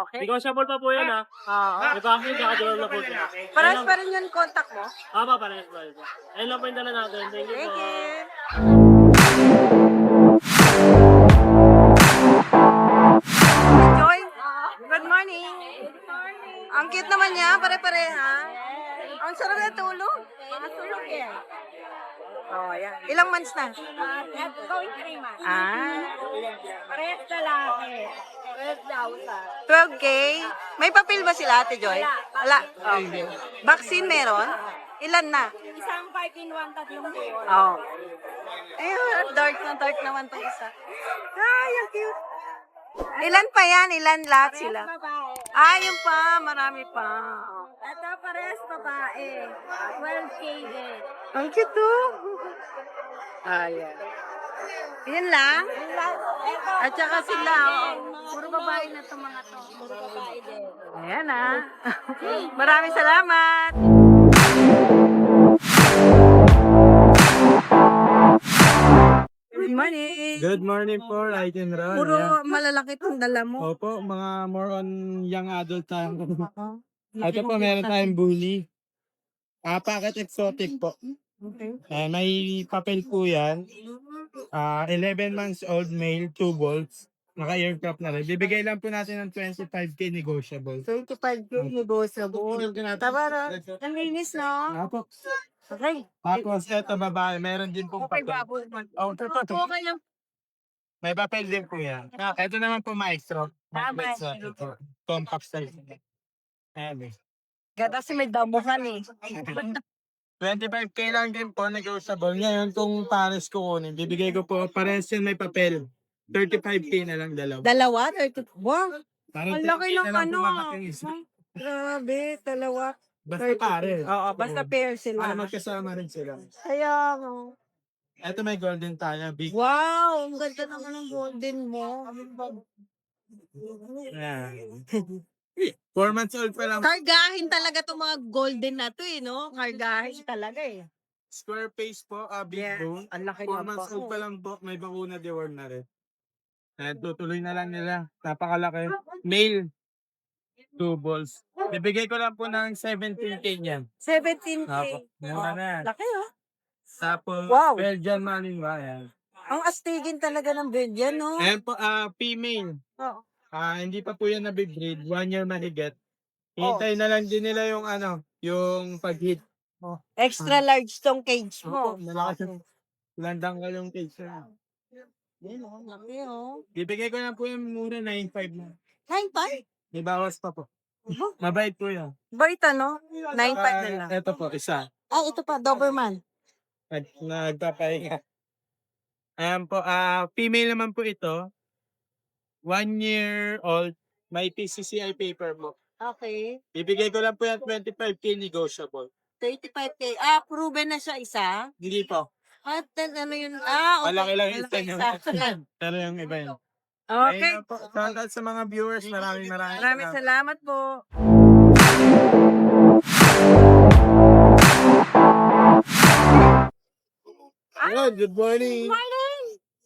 [SPEAKER 3] Okay.
[SPEAKER 6] Negotiable pa po yun ha.
[SPEAKER 3] Oo.
[SPEAKER 6] May vaccine, kakadulong na po sila.
[SPEAKER 3] Parehas pa rin yung contact mo.
[SPEAKER 6] Parehas pa rin. Ayun lang po yung dala natin. Thank you
[SPEAKER 3] Thank
[SPEAKER 6] po.
[SPEAKER 3] you. Joy, good morning. Ang cute naman niya, pare-pareha. Ang sarap na tulog. Tulog yan. Oh, yan. Ilang months na?
[SPEAKER 4] Going 3 months.
[SPEAKER 3] Ah,
[SPEAKER 4] Parehas lalaki. Parehas dausa.
[SPEAKER 3] 12K. May papel ba sila, Ate Joy? Wala. Okay. Vaccine meron? Ilan na?
[SPEAKER 4] Isang 5 in 1, tatlong buwan.
[SPEAKER 3] Oh. Ayun, dark na dark naman tong isa. Ay, ang cute. Ilan pa yan? Ilan lahat sila?
[SPEAKER 4] Babae.
[SPEAKER 3] Ah, yun pa. Marami pa.
[SPEAKER 4] Ito parehas babae. 12K din.
[SPEAKER 3] Ang cute to. Ayan. Yun lang.
[SPEAKER 4] Ito,
[SPEAKER 3] At saka sila, oh. Puro babae na to mga to.
[SPEAKER 4] puro babae din.
[SPEAKER 3] Ayan ah. Maraming salamat. Good morning.
[SPEAKER 2] Good morning po, Light and Ron.
[SPEAKER 3] Puro malalaki tong dala mo.
[SPEAKER 2] Opo, mga more on young adult tayo.
[SPEAKER 3] Oo.
[SPEAKER 2] Ito po, meron tayong bully. Packet exotic po.
[SPEAKER 3] Okay.
[SPEAKER 2] May papel po yan. 11 months old male, 2 volts. Naka-aircraft na rin. Bibigay lang po natin ng 25k negotiable.
[SPEAKER 3] 25K negotiable. Tama na. Ang linis, no?
[SPEAKER 2] Apo.
[SPEAKER 3] Okay.
[SPEAKER 2] Tapos ito babae, meron din pong
[SPEAKER 3] Okay,
[SPEAKER 2] papel.
[SPEAKER 3] baboy man.
[SPEAKER 2] Oh, ito.
[SPEAKER 3] Okay lang.
[SPEAKER 2] May papel din po yan. Ito naman po maestro.
[SPEAKER 3] Maestro.
[SPEAKER 2] Ito. Compact size. Ayan eh.
[SPEAKER 3] Gata si may damuhan eh.
[SPEAKER 2] 25k lang din po, negotiable. Ngayon, kung pares ko kunin, bibigay ko po, pares yan may papel. 35k na lang dalawa.
[SPEAKER 3] Dalawa? 30. Wow.
[SPEAKER 2] Parang
[SPEAKER 3] Ang laki
[SPEAKER 2] 30K
[SPEAKER 3] ng
[SPEAKER 2] na lang
[SPEAKER 3] ano.
[SPEAKER 2] po makakain isa.
[SPEAKER 3] Grabe, dalawa.
[SPEAKER 2] Basta pares.
[SPEAKER 3] Oo, basta pair sila.
[SPEAKER 2] Para magkasama rin sila.
[SPEAKER 3] Kaya mo.
[SPEAKER 2] Ito may golden tayo, big.
[SPEAKER 3] Wow, ang ganda naman ng golden mo.
[SPEAKER 2] Yan. 4 months old pa lang.
[SPEAKER 3] Kargahin talaga itong mga golden na to eh, no? Kargahin talaga eh.
[SPEAKER 2] Square face po, big
[SPEAKER 3] Yeah,
[SPEAKER 2] bone.
[SPEAKER 3] ang laki
[SPEAKER 2] 4
[SPEAKER 3] na
[SPEAKER 2] months
[SPEAKER 3] pa.
[SPEAKER 2] old pa lang po, may bakuna deworm na rin. Tutuloy na lang nila. Napakalaki. Male. 2 balls. Bibigay ko lang po ng 17k niyan.
[SPEAKER 3] 17K.
[SPEAKER 2] Apo. Mura na yan.
[SPEAKER 3] Laki oh.
[SPEAKER 2] Tapos,
[SPEAKER 3] Wow.
[SPEAKER 2] Belgian Malinois. Yan.
[SPEAKER 3] Ang astigin talaga ng Belgian, no?
[SPEAKER 2] Ayan po, female.
[SPEAKER 3] Oo.
[SPEAKER 2] Hindi pa po yan nabibreed. 1 year mahigit. Hintay na lang din nila yung yung pag-hit.
[SPEAKER 3] Extra large tong cage mo.
[SPEAKER 2] Opo, malaki. Landang ka yung case.
[SPEAKER 3] Yan oh, laki oh.
[SPEAKER 2] Bibigay ko na po yung mura 9.5 na.
[SPEAKER 3] 9.5?
[SPEAKER 2] May bawas pa po. Mabait po yan.
[SPEAKER 3] Bait ano? 9.5 na lang.
[SPEAKER 2] Ito po, isa.
[SPEAKER 3] Ah, ito pa, Doberman.
[SPEAKER 2] Nagpapahinga. Ayan po, female naman po ito. 1 year old. May PCCI paper po.
[SPEAKER 3] Okay.
[SPEAKER 2] Bibigay ko lang po yan 25k negotiable.
[SPEAKER 3] 35K. Ah, proven na siya isa.
[SPEAKER 2] Hindi po.
[SPEAKER 3] At then, ano yun? Ah, okay.
[SPEAKER 2] Malaki lang yung
[SPEAKER 3] Malaki
[SPEAKER 2] isa
[SPEAKER 3] isa.
[SPEAKER 2] Pero yung iba yun.
[SPEAKER 3] Okay.
[SPEAKER 2] Ayun na po. Shoutout sa mga viewers. Maraming
[SPEAKER 3] Maraming salamat po.
[SPEAKER 5] Ayun, good morning.
[SPEAKER 3] Morning!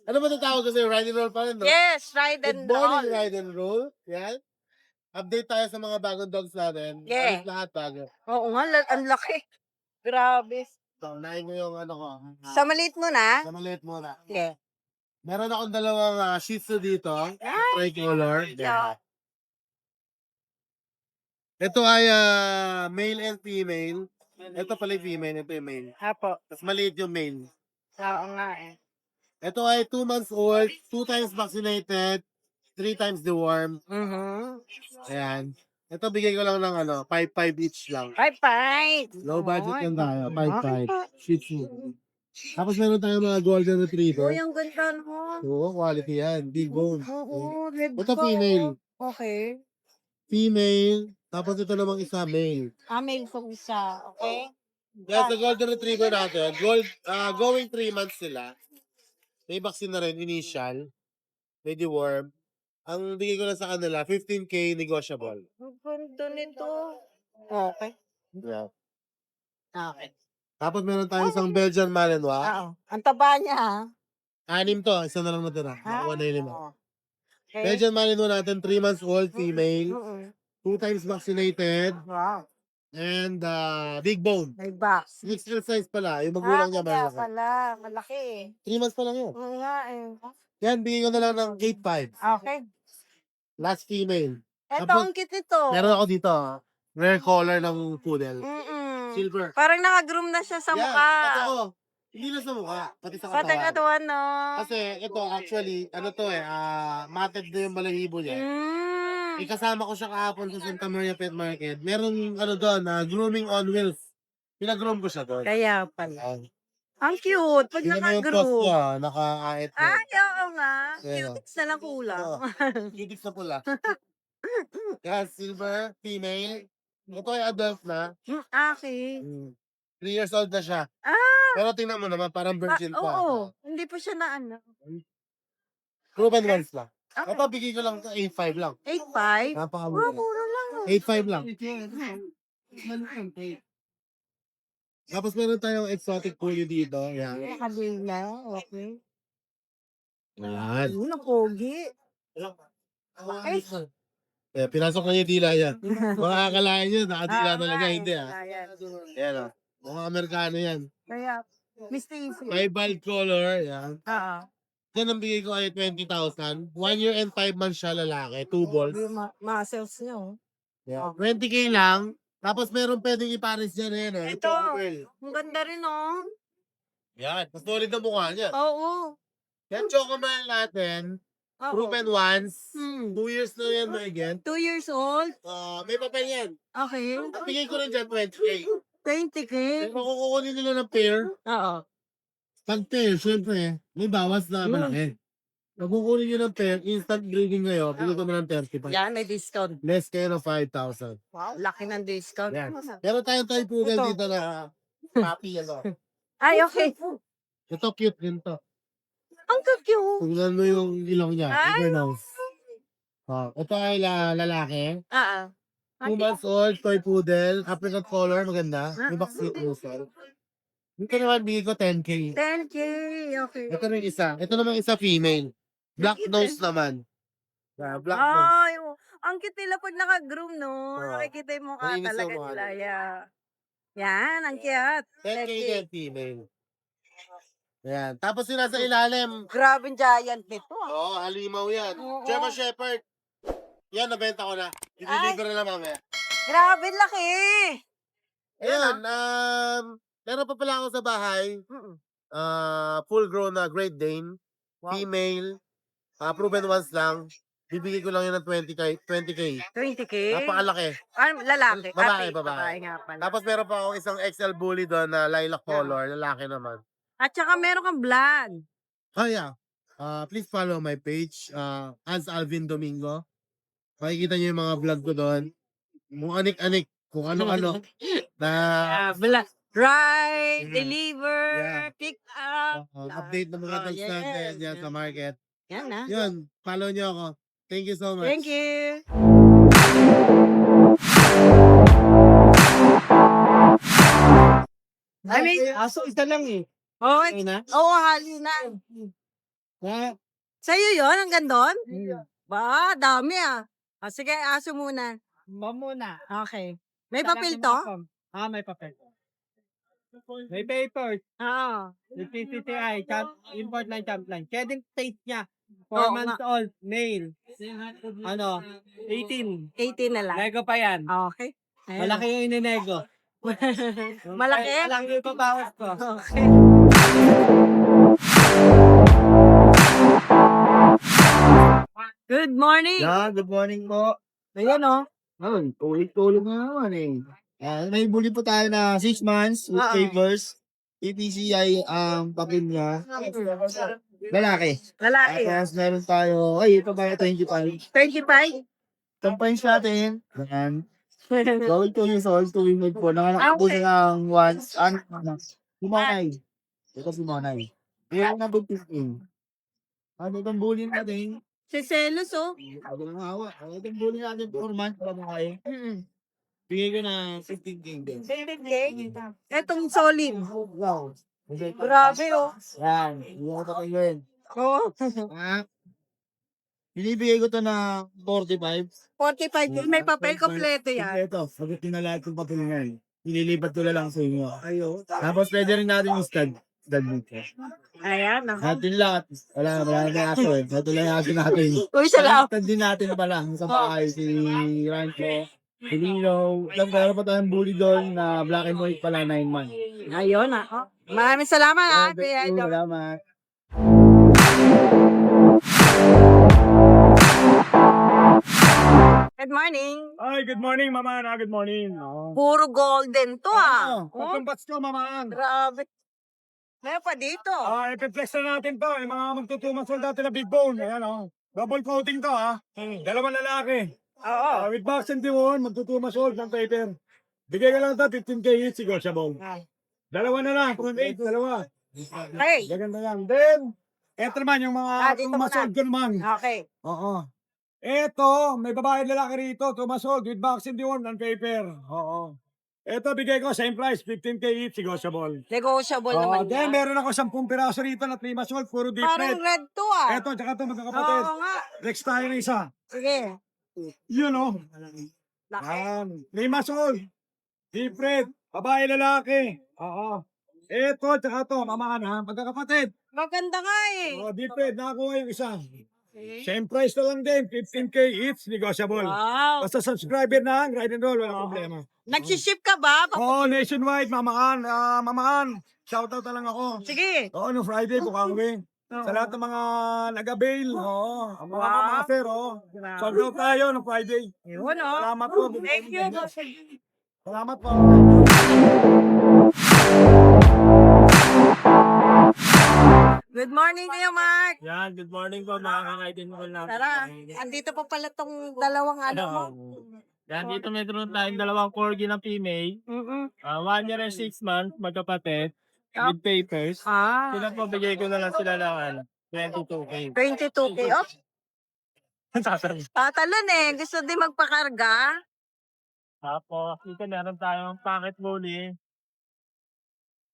[SPEAKER 5] Ano ba tatawag kasi? Ride and roll pa rin, no?
[SPEAKER 3] Yes, ride
[SPEAKER 5] Good
[SPEAKER 3] and
[SPEAKER 5] morning,
[SPEAKER 3] roll.
[SPEAKER 5] ride and roll. Yan. Update tayo sa mga bagong dogs natin.
[SPEAKER 3] Yeah.
[SPEAKER 5] Alis lahat bago.
[SPEAKER 3] Oo nga, ang laki. Grabe.
[SPEAKER 5] So, unahin ko yung ano ko.
[SPEAKER 3] Sa maliit mo na?
[SPEAKER 5] Sa maliit muna.
[SPEAKER 3] Yeah.
[SPEAKER 5] Meron akong dalawang Shih Tzu dito. Tricolor.
[SPEAKER 3] Yeah.
[SPEAKER 5] Ito ay male and female. Ito pala yung female, ito yung male.
[SPEAKER 3] Apo.
[SPEAKER 5] Tapos maliit yung male.
[SPEAKER 3] Oo nga eh.
[SPEAKER 5] Ito ay 2 months old, 2 times vaccinated, 3 times dewormed.
[SPEAKER 3] Mhm.
[SPEAKER 5] Ayan. Ito bigay ko lang ng 5-5 each lang.
[SPEAKER 3] Bye-bye.
[SPEAKER 5] Low budget lang tayo,
[SPEAKER 3] Okay
[SPEAKER 5] 5-5.
[SPEAKER 3] pa.
[SPEAKER 5] Shih Tzu. Tapos meron tayong mga golden retriever.
[SPEAKER 3] Uy, ang ganda mo.
[SPEAKER 5] Oo, quality yan. Big bone.
[SPEAKER 3] Oo, red
[SPEAKER 5] Ito
[SPEAKER 3] pa,
[SPEAKER 5] female.
[SPEAKER 3] oh. Okay.
[SPEAKER 5] Female. Tapos ito namang isa male.
[SPEAKER 3] Mail ko isa. Okay?
[SPEAKER 5] Yan, sa golden retriever natin, going 3 months sila. May vaccine na rin, initial. May deworm. Ang bigay ko lang sa kanila, 15K negotiable.
[SPEAKER 3] Ang ganda nito. Okay.
[SPEAKER 5] Yeah.
[SPEAKER 3] Okay.
[SPEAKER 5] Tapos meron tayong isang Belgian Malinois.
[SPEAKER 3] Oo. Ang taba niya ha.
[SPEAKER 5] 6 to, isa na lang natira. Nakuha na yung 5.
[SPEAKER 3] Oo. Okay.
[SPEAKER 5] Belgian Malinois natin, 3 months old, female.
[SPEAKER 3] Mm-mm.
[SPEAKER 5] 2 times vaccinated.
[SPEAKER 3] Wow.
[SPEAKER 5] And big bone.
[SPEAKER 3] May box.
[SPEAKER 5] Extra size pala. Yung magulang niya
[SPEAKER 3] kaya
[SPEAKER 5] malaki.
[SPEAKER 3] pala. Malaki.
[SPEAKER 5] 3 months pa lang yun.
[SPEAKER 3] Oo nga eh.
[SPEAKER 5] Yan, bigay ko na lang ng 8.5.
[SPEAKER 3] Okay.
[SPEAKER 5] Last female.
[SPEAKER 3] Eto,
[SPEAKER 5] Tapos,
[SPEAKER 3] ang cute nito.
[SPEAKER 5] Meron ako dito. Rare color ng poodle.
[SPEAKER 3] Mm-mm.
[SPEAKER 5] Silver.
[SPEAKER 3] Parang naka-groom na siya sa
[SPEAKER 5] Yan,
[SPEAKER 3] mukha.
[SPEAKER 5] totoo. Hindi na sa mukha. Pati sa
[SPEAKER 3] Pati
[SPEAKER 5] katawan.
[SPEAKER 3] katawan, no?
[SPEAKER 5] Kasi ito actually, matted na yung balahibo niya. Ikasama ko siya kahapon sa Santa Maria Pet Market. Meron doon, grooming on wheels. Pinagroom ko siya doon.
[SPEAKER 3] Kaya pala.
[SPEAKER 5] Ayan.
[SPEAKER 3] Ang cute. Pag
[SPEAKER 5] Tingnan mo yung post
[SPEAKER 3] naka-groom.
[SPEAKER 5] niya, naka-aet na.
[SPEAKER 3] Ay, oo nga.
[SPEAKER 5] Ayan.
[SPEAKER 3] Cute na lang kulang.
[SPEAKER 5] Oo. Cuties na pula. Kaya silver, female. Ito ay adult na.
[SPEAKER 3] Okay.
[SPEAKER 5] 3 years old na siya. Pero tingnan mo naman, parang virgin pa.
[SPEAKER 3] Oo. Hindi pa siya na ano.
[SPEAKER 5] Proven ones lang.
[SPEAKER 3] Okay.
[SPEAKER 5] Ito, bigay ko lang 8.5 lang.
[SPEAKER 3] 8.5?
[SPEAKER 5] Napakamura.
[SPEAKER 3] Mura lang.
[SPEAKER 5] 8.5 lang. Tapos meron tayong exotic pulley dito. Yan.
[SPEAKER 3] Kabila. Okay.
[SPEAKER 5] Yan.
[SPEAKER 3] Yun, ang pogi.
[SPEAKER 5] Ay. Pinasok na yung dila yan. Mga akalain yun, nakadila talaga. Hindi
[SPEAKER 3] Ayan.
[SPEAKER 5] Yan o. Mga Amerikano yan.
[SPEAKER 3] Kaya, Misty.
[SPEAKER 5] May bald color. Yan.
[SPEAKER 3] Oo.
[SPEAKER 5] Yan ang bigay ko ay 20,000. 1 year and 5 months siya lalaki. 2 balls.
[SPEAKER 3] Muscles niya, oh.
[SPEAKER 5] Yeah. 20K lang. Tapos meron pwedeng ipares dyan yan.
[SPEAKER 3] Ito.
[SPEAKER 5] Girl.
[SPEAKER 3] Ang ganda rin, oh.
[SPEAKER 5] Yan. Mas solid ang mukha niya.
[SPEAKER 3] Oo.
[SPEAKER 5] Yan, Chocomel natin.
[SPEAKER 3] Oo.
[SPEAKER 5] Proven once.
[SPEAKER 3] Hmm.
[SPEAKER 5] 2 years na yan, again.
[SPEAKER 3] 2 years old.
[SPEAKER 5] May papel yan.
[SPEAKER 3] Okay.
[SPEAKER 5] Bigay ko rin dyan 20K.
[SPEAKER 3] 20K.
[SPEAKER 5] Pero kung kukunin nila ng pair,
[SPEAKER 3] Oo.
[SPEAKER 5] pag pair, syempre, may bawas na malaki. Pag kukunin nyo ng pair, instant breeding ngayon, bigay ko na ng 35.
[SPEAKER 3] Yan, may discount.
[SPEAKER 5] Less kayo ng 5,000.
[SPEAKER 3] Wow, laki ng discount.
[SPEAKER 5] Yan. Meron tayong toy poodle
[SPEAKER 3] Ito.
[SPEAKER 5] dito na puppy,
[SPEAKER 3] Ay, okay.
[SPEAKER 5] Ito cute din to.
[SPEAKER 3] Ang cute.
[SPEAKER 5] Tingnan mo yung ilong niya,
[SPEAKER 3] Ay.
[SPEAKER 5] eager nose. Ito ay lalaki. 2
[SPEAKER 3] Okay.
[SPEAKER 5] months old, toy poodle, apricot color, maganda. May backseat muzzle. Dito naman, bigay ko 10K.
[SPEAKER 3] 10K. Okay.
[SPEAKER 5] Ito rin isa. Ito naman isa female. Black nose naman. Black nose.
[SPEAKER 3] Ay, ang cute nila pag naka-groom, no?
[SPEAKER 5] Oo.
[SPEAKER 3] Nakikita yung mukha
[SPEAKER 5] Malinis
[SPEAKER 3] talaga
[SPEAKER 5] yung mukha
[SPEAKER 3] nila.
[SPEAKER 5] nila.
[SPEAKER 3] Yeah. Yan, ang cute.
[SPEAKER 5] 10K din female. Ayan. Tapos yung nasa ilalim.
[SPEAKER 3] Grabe giant nito.
[SPEAKER 5] Oo, halimaw yan.
[SPEAKER 3] Oo.
[SPEAKER 5] German Shepherd. Yan, nabenta ko na. I-deliver na lang mamaya.
[SPEAKER 3] Grabe, laki.
[SPEAKER 5] Ayun, meron pa pala ako sa bahay. Full grown na Great Dane.
[SPEAKER 3] Wow.
[SPEAKER 5] Female. Proven once lang. Bibigay ko lang yun ng 20K.
[SPEAKER 3] 20K?
[SPEAKER 5] Napakalaki.
[SPEAKER 3] Lalaki.
[SPEAKER 5] Babae,
[SPEAKER 3] Ate,
[SPEAKER 5] babae.
[SPEAKER 3] nga pala.
[SPEAKER 5] Tapos meron pa akong isang XL bully doon na lilac color. Lalaki naman.
[SPEAKER 3] At saka meron kang vlog.
[SPEAKER 5] Kaya, please follow my page. As Alvin Domingo. Makikita niyo yung mga vlog ko doon. Kung anik-anik. Kung ano-ano. Na
[SPEAKER 3] Vlog. Ride,
[SPEAKER 5] Mhm.
[SPEAKER 3] deliver,
[SPEAKER 5] Yeah.
[SPEAKER 3] pick up.
[SPEAKER 5] update ng mga dogs
[SPEAKER 3] yes.
[SPEAKER 5] natin yan sa market.
[SPEAKER 3] Yan na.
[SPEAKER 5] Yun, follow niyo ako. Thank you so much.
[SPEAKER 3] Thank you.
[SPEAKER 5] Ay, aso isa lang eh.
[SPEAKER 3] Oh,
[SPEAKER 5] Okay na?
[SPEAKER 3] oo, hali na.
[SPEAKER 5] Ha?
[SPEAKER 3] Sa'yo yun, hanggang doon? Ba, dami ah. O, sige, aso muna.
[SPEAKER 2] Mamuna.
[SPEAKER 3] Okay. May papel to?
[SPEAKER 2] May papel. May papers.
[SPEAKER 3] Oo.
[SPEAKER 2] Yung PCTI, import line, champ line. Pwedeng taste niya.
[SPEAKER 3] Oo
[SPEAKER 2] 4 months old, male. 18.
[SPEAKER 3] 18 na lang.
[SPEAKER 2] Nego pa yan.
[SPEAKER 3] Okay. Ayan.
[SPEAKER 2] Malaki yung ininego.
[SPEAKER 3] Malaki?
[SPEAKER 2] Malaki yung pabawas ko.
[SPEAKER 3] Okay. Good morning.
[SPEAKER 5] Yeah, good morning po.
[SPEAKER 3] Ayan o.
[SPEAKER 5] Ayun, ulit-ulit na naman eh. May bully po tayo na 6 months with
[SPEAKER 3] Oo.
[SPEAKER 5] papers. PPCI ang papel niya. Lalaki.
[SPEAKER 3] Lalaki.
[SPEAKER 5] Tapos meron tayo, ay ito ba 25.
[SPEAKER 3] 25?
[SPEAKER 5] Campaigns natin. Ayan. Going 2 years old, 2 weeks old po. Nanganak po
[SPEAKER 3] Okay.
[SPEAKER 5] siya ng once. Si Monay. Ito si Monay. Kaya na 15. Ano itong bully natin?
[SPEAKER 3] Si Celos oh.
[SPEAKER 5] Ako lang hawa. Itong bully natin 4 months pa mga Bigay ko na 15K din.
[SPEAKER 3] 15K? Etong solid.
[SPEAKER 5] Wow.
[SPEAKER 3] Grabe oh.
[SPEAKER 5] Yan. Iwan ko kayo yun.
[SPEAKER 3] Oo.
[SPEAKER 5] Binibigay ko to na 45.
[SPEAKER 3] 45. May papel kompleto yan.
[SPEAKER 5] Ito, sagutin na lahat yung papel ngayon. Ililipat ko na lang sa inyo. Ayo. Tapos pwede rin natin yung stud. Stud dito.
[SPEAKER 3] Ayan ako.
[SPEAKER 5] Natin lahat. Wala na aso eh. Ito lang yung aso natin.
[SPEAKER 3] Uy, salamat.
[SPEAKER 5] Stud din natin pala. Sa bahay, si Rancho. Si Lino. Alam ko, pa tayong bully doon na black and white pala 9 months.
[SPEAKER 3] Ayun ako. Maraming salamat ate.
[SPEAKER 5] Salamat.
[SPEAKER 3] Good morning.
[SPEAKER 1] Ay, good morning, Mama Ana. Good morning.
[SPEAKER 3] Puro golden to ah. Oh,
[SPEAKER 1] Pagkumbats ko, Mama Ana.
[SPEAKER 3] grabe. Meron pa dito.
[SPEAKER 1] I-flex na natin to. Yung mga magtutumang soldado na big bone. Ayan, oh. Double coating to, ha. Dalawang lalaki.
[SPEAKER 3] Oo.
[SPEAKER 1] With box and diwon, magtutumang sold ng paper. Bigay ka lang ito, 15K each, negotiable. Dalawa na lang, 8, dalawa.
[SPEAKER 3] Okay.
[SPEAKER 1] Gaganda yan. Then, eto naman yung mga
[SPEAKER 3] Dito
[SPEAKER 1] tumasold ko naman.
[SPEAKER 3] Okay.
[SPEAKER 1] Oo. Eto, may babae at lalaki rito, tumasold with box and diwon ng paper. Oo. Eto, bigay ko, same price, 15K each, negotiable.
[SPEAKER 3] Negotiable
[SPEAKER 1] Oh,
[SPEAKER 3] naman
[SPEAKER 1] then
[SPEAKER 3] yan.
[SPEAKER 1] meron ako 10 piraso rito na 3 months old, puro deep
[SPEAKER 3] Parang
[SPEAKER 1] red.
[SPEAKER 3] red to ah.
[SPEAKER 1] Eto, tsaka ito magkakapatid.
[SPEAKER 3] Oo nga.
[SPEAKER 1] Next tayo na isa.
[SPEAKER 3] Sige.
[SPEAKER 1] Yun o.
[SPEAKER 3] Laki.
[SPEAKER 1] 3 months old. Deep red. Babae, lalaki. Oo. Eto, tsaka ito, mamaan ha. Magkakapatid.
[SPEAKER 3] Maganda nga eh.
[SPEAKER 1] Oh, deep red, nakakuha yung isa. Same price na lang din, 15K each, negotiable.
[SPEAKER 3] Wow.
[SPEAKER 1] Basta subscriber na, ride and roll, wala problema.
[SPEAKER 3] Nagsiship ka ba?
[SPEAKER 1] Oo, nationwide, mamaan. Mamaan. Shoutout na lang ako.
[SPEAKER 3] Sige.
[SPEAKER 1] Oo, no Friday, bukawin. Sa lahat ng mga nag-avail, oo. Ang mga
[SPEAKER 3] Wow.
[SPEAKER 1] master, oo. Sold out tayo no Friday.
[SPEAKER 3] Yun oh.
[SPEAKER 1] Salamat po.
[SPEAKER 3] Thank you.
[SPEAKER 1] Salamat po.
[SPEAKER 3] Good morning Kuya Mark.
[SPEAKER 6] Yan, good morning po mga kakaitin ko na.
[SPEAKER 3] Tara, andito pa pala tong dalawang ano mo.
[SPEAKER 6] Yan, dito meron tayong dalawang corgi na female. 1 year and 6 months, magkapatid. With papers.
[SPEAKER 3] Ah,
[SPEAKER 6] Sila po, bigay ko na lang sila ng 22K.
[SPEAKER 3] 22K. Oh,
[SPEAKER 6] Sasabi.
[SPEAKER 3] tatalon eh. Gusto din magpakarga.
[SPEAKER 6] Tapos, dito meron tayong pocket bully.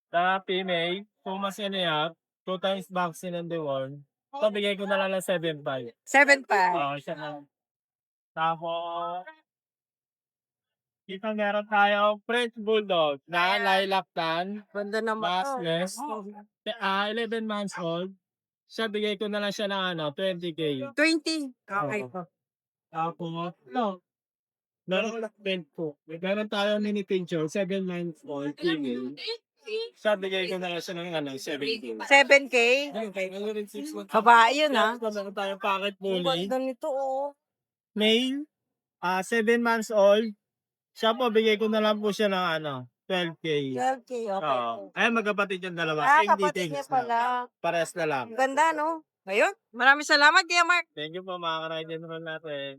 [SPEAKER 6] Sa female, 2 months and a half, 2 times vaccine and the one. So, bigay ko na lang ng 7.5.
[SPEAKER 3] 7.5.
[SPEAKER 6] Oo, siya na. Tapos, dito meron tayong French Bulldog na lilac tan,
[SPEAKER 3] Ganda naman to.
[SPEAKER 6] massless, 11 months old. Siya, bigay ko na lang siya ng 20K.
[SPEAKER 3] 20. Okay
[SPEAKER 6] Oo.
[SPEAKER 3] po.
[SPEAKER 6] Tapos, no. Meron ko lang 20 po. Meron tayong mini pincher, 7 months old, female. Siya, bigay ko na lang siya ng 7K.
[SPEAKER 3] 7K.
[SPEAKER 6] Okay, meron 6 months.
[SPEAKER 3] Babae yun ah.
[SPEAKER 6] Tapos, meron tayong pocket
[SPEAKER 3] Ang
[SPEAKER 6] bully.
[SPEAKER 3] ganda nito oh.
[SPEAKER 6] Male, 7 months old. Siya po, bigay ko na lang po siya ng 12K.
[SPEAKER 3] 12K, okay.
[SPEAKER 6] Oo. Ay, magkapatid yung dalawa.
[SPEAKER 3] Ah,
[SPEAKER 6] Same
[SPEAKER 3] kapatid niya
[SPEAKER 6] details
[SPEAKER 3] pala.
[SPEAKER 6] na. Parehas na lang.
[SPEAKER 3] Ang ganda no? Ngayon, maraming salamat Kuya Mark.
[SPEAKER 6] Thank you po mga ka-ride and roll natin.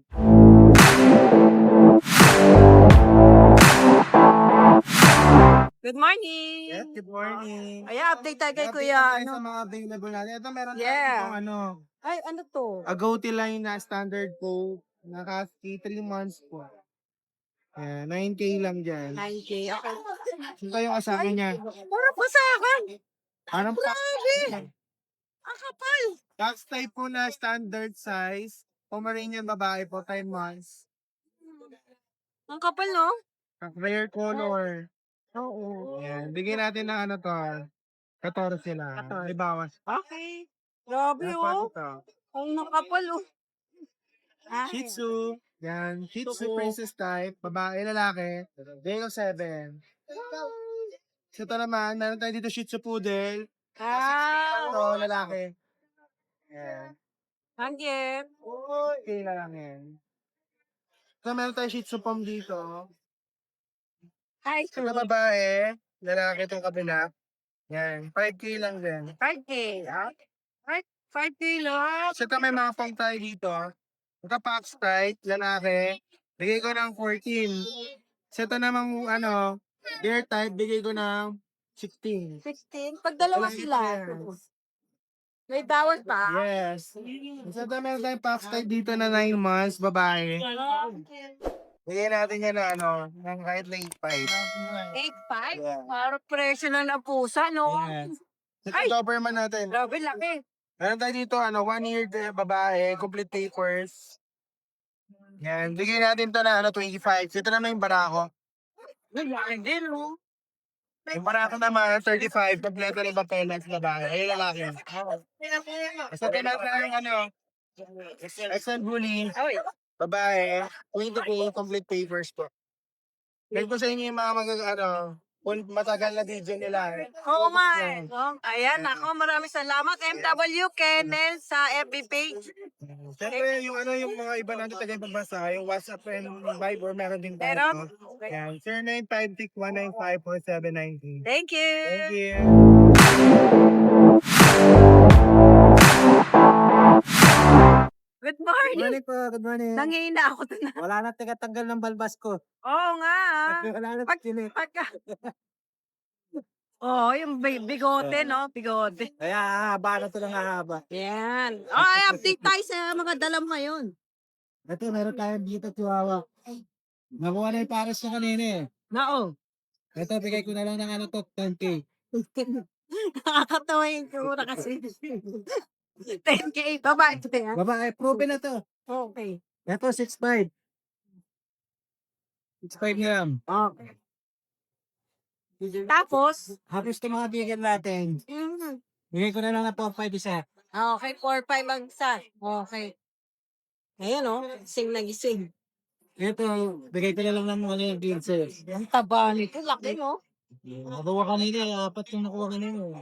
[SPEAKER 3] Good morning.
[SPEAKER 5] Yes, good morning.
[SPEAKER 3] Ayan, update tayo kay
[SPEAKER 5] Update
[SPEAKER 3] Kuya.
[SPEAKER 5] tayo sa
[SPEAKER 3] Ano?
[SPEAKER 5] mga available natin. Ito meron tayo
[SPEAKER 3] Yeah.
[SPEAKER 5] itong ano,
[SPEAKER 3] Ay, ano to?
[SPEAKER 5] a GoTo line na standard po. Naka-3 months po. Ayan, 9K lang dyan.
[SPEAKER 3] 9K. Okay.
[SPEAKER 5] Ito yung asawa niya.
[SPEAKER 3] Puro pa sa akin.
[SPEAKER 5] Anong
[SPEAKER 3] Grabe. Ang kapal.
[SPEAKER 5] Tax type po na standard size. Pomeranian babae po, 10 months.
[SPEAKER 3] Ang kapal, no?
[SPEAKER 5] Rare color.
[SPEAKER 3] Oo.
[SPEAKER 5] Ayan, bigyan natin ng ano to. 14 lang.
[SPEAKER 3] 14.
[SPEAKER 5] May bawas.
[SPEAKER 3] Okay. Grabe, oh.
[SPEAKER 5] Ito.
[SPEAKER 3] Ang nakapal, oh. Ay.
[SPEAKER 5] Shih Tzu. Yan. Shih Tzu princess type. Babae, lalaki. Day of 7. So ito naman, meron tayo dito Shih Tzu Poodle. Ito, lalaki. Yan.
[SPEAKER 3] Ang cute.
[SPEAKER 5] Okay na lang yan. So meron tayo Shih Tzu Pom dito.
[SPEAKER 3] Hi,
[SPEAKER 5] Ito na babae. Lalaki itong kabila. Yan. 5K lang din.
[SPEAKER 3] 5K. 5K lang.
[SPEAKER 5] So ito may mga pong tayo dito. Ito Fox Sprite, lalaki. Bigay ko ng 14. So ito namang ano, deer type, bigay ko ng 16.
[SPEAKER 3] 16. Pag dalawa sila. May bawas pa.
[SPEAKER 5] Yes. So ito meron tayong Fox type dito na 9 months, babae. Bigay natin yan na ano, ng kahit late 5.
[SPEAKER 3] 8.5?
[SPEAKER 5] Yeah.
[SPEAKER 3] Parang presyo na ng pusa, no?
[SPEAKER 5] Yes. Ito
[SPEAKER 3] Ay!
[SPEAKER 5] Doberman natin.
[SPEAKER 3] Grabe, laki.
[SPEAKER 5] Meron tayo dito, ano, 1 year babae, complete papers. Yan, bigay natin to na, ano, 25. So, ito naman yung barako.
[SPEAKER 3] Laki din, no?
[SPEAKER 5] Yung barako naman, 35. Kompleto rin papelas, babae. Ay, lalaki. Basta tinatry yung, ano, excellent bully,
[SPEAKER 3] Ay,
[SPEAKER 5] babae, 20K, complete papers po. Ganito ko sa inyo yung mga ano, kung matagal na DJ nila.
[SPEAKER 3] oo nga eh. Ayan, ako, maraming salamat. MW Kennel sa FB page.
[SPEAKER 5] Siyempre, yung ano, yung mga iba natin taga ibang bansa, yung WhatsApp and Viber, meron din tayo.
[SPEAKER 3] Meron?
[SPEAKER 5] No? Yan, 0956-195-4790.
[SPEAKER 3] Thank you.
[SPEAKER 5] Thank you.
[SPEAKER 3] Good morning.
[SPEAKER 5] Morning po, good morning.
[SPEAKER 3] Nangihina ako na.
[SPEAKER 5] Wala na tagatanggal ng balbas ko.
[SPEAKER 3] Oo nga.
[SPEAKER 5] Wala na tinik.
[SPEAKER 3] Pagka... Oo, yung bigote, no? Bigote.
[SPEAKER 5] Kaya haba na ito lang haba.
[SPEAKER 3] Yan. Ay, update tayo sa mga dalam ngayon.
[SPEAKER 5] Ito, meron tayong dito, Chihuahua. Nakuha na yung pares na kanina eh.
[SPEAKER 3] Nao.
[SPEAKER 5] Ito, bigay ko na lang ng ano to, 10K.
[SPEAKER 3] Nakakatawa yung tsura kasi. 10K. Babae.
[SPEAKER 5] Babae, proven na to.
[SPEAKER 3] Okay.
[SPEAKER 5] Ito, 6'5". 6'5 gram.
[SPEAKER 3] Okay. Tapos,
[SPEAKER 5] Happos ito mga bigyan natin. Bigay ko na lang ng 4-5 isa.
[SPEAKER 3] okay, 4-5 ang isa. Okay. Ayan o, sing na gising.
[SPEAKER 5] Ito, bigay ko na lang ng ano yung 15.
[SPEAKER 3] Ang taba nito, laki no?
[SPEAKER 5] Nakuha kanina, 4 yung nakuha kanina.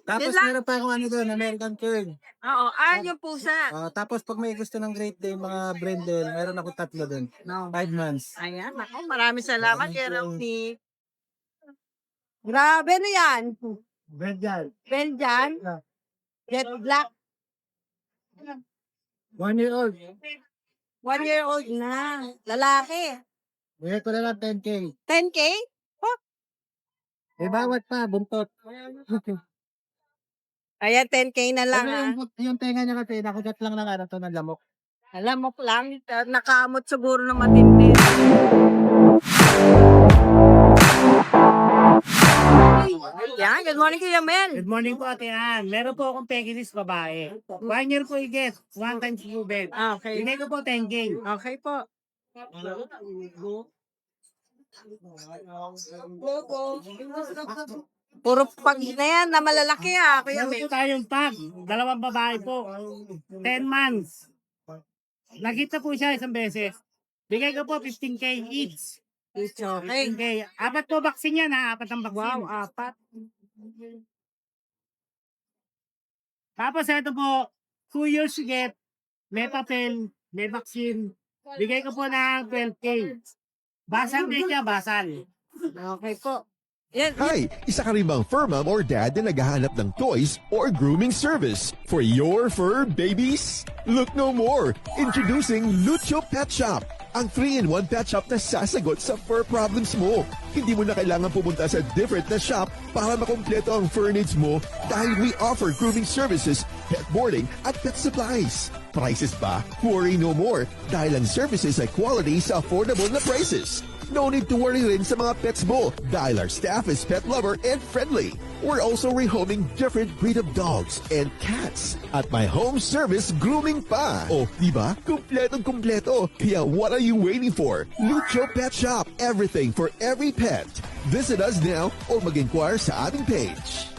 [SPEAKER 5] Tapos
[SPEAKER 3] Yun lang.
[SPEAKER 5] meron pa akong ano doon, American Kern.
[SPEAKER 3] Oo, yung pusa.
[SPEAKER 5] Tapos pag may gusto ng Great Day, mga brindle, meron ako 3 doon. 5 months.
[SPEAKER 3] Ayan, ako, maraming salamat kay Ramsey. Grabe na yan.
[SPEAKER 5] Brindle.
[SPEAKER 3] Benjan, jet black,
[SPEAKER 5] 1 year old.
[SPEAKER 3] 1-year-old na. Lalaki.
[SPEAKER 5] Bigay ko na lang 10K.
[SPEAKER 3] 10K?
[SPEAKER 5] Eh, bawat pa, buntot.
[SPEAKER 3] Ayan, 10K na lang.
[SPEAKER 5] Pero yung tenga niya kasi, nakugat lang ng ano to, ng lamok.
[SPEAKER 3] Alam mo lang, nakamot siguro ng matindi. Yan, good morning Kuya Mel.
[SPEAKER 7] Good morning po, Ate Ann. Meron po akong Pekinis babae. 1 year po i-get. 1 times proven.
[SPEAKER 3] Okay.
[SPEAKER 7] Bigay ko po 10K.
[SPEAKER 3] Okay po. Puro pag na yan, na malalaki Kuya
[SPEAKER 7] Meron
[SPEAKER 3] Mel.
[SPEAKER 7] po tayong pag. 2 babae po. 10 months. Nagkita po siya isang beses. Bigay ko po 15K each.
[SPEAKER 3] Okay.
[SPEAKER 7] 15K. 4 po vaccine yan ha. 4 ang vaccine.
[SPEAKER 3] Wow, 4.
[SPEAKER 7] Tapos ito po, 2 years to get. May papel. May vaccine. Bigay ko po ng 12K. Basal din siya, basal.
[SPEAKER 3] Okay po. Yan,
[SPEAKER 8] Hi! Isa ka rin bang fur mom or dad na naghahanap ng toys or grooming service for your fur babies? Look no more! Introducing Lucho Pet Shop! ang 3-in-1 pet shop na sasagot sa fur problems mo. Hindi mo na kailangan pumunta sa different na shop para makumpleto ang fur needs mo dahil we offer grooming services, pet boarding at pet supplies. Prices pa? Worry no more dahil ang services ay quality sa affordable na prices. No need to worry rin sa mga pets mo dahil our staff is pet lover and friendly. We're also rehoming different breed of dogs and cats at my home service grooming pa. Oh, diba? Kumpletong-kumpleto. Kaya what are you waiting for? Lucho Pet Shop. Everything for every pet. Visit us now or mag-inquire sa ating page.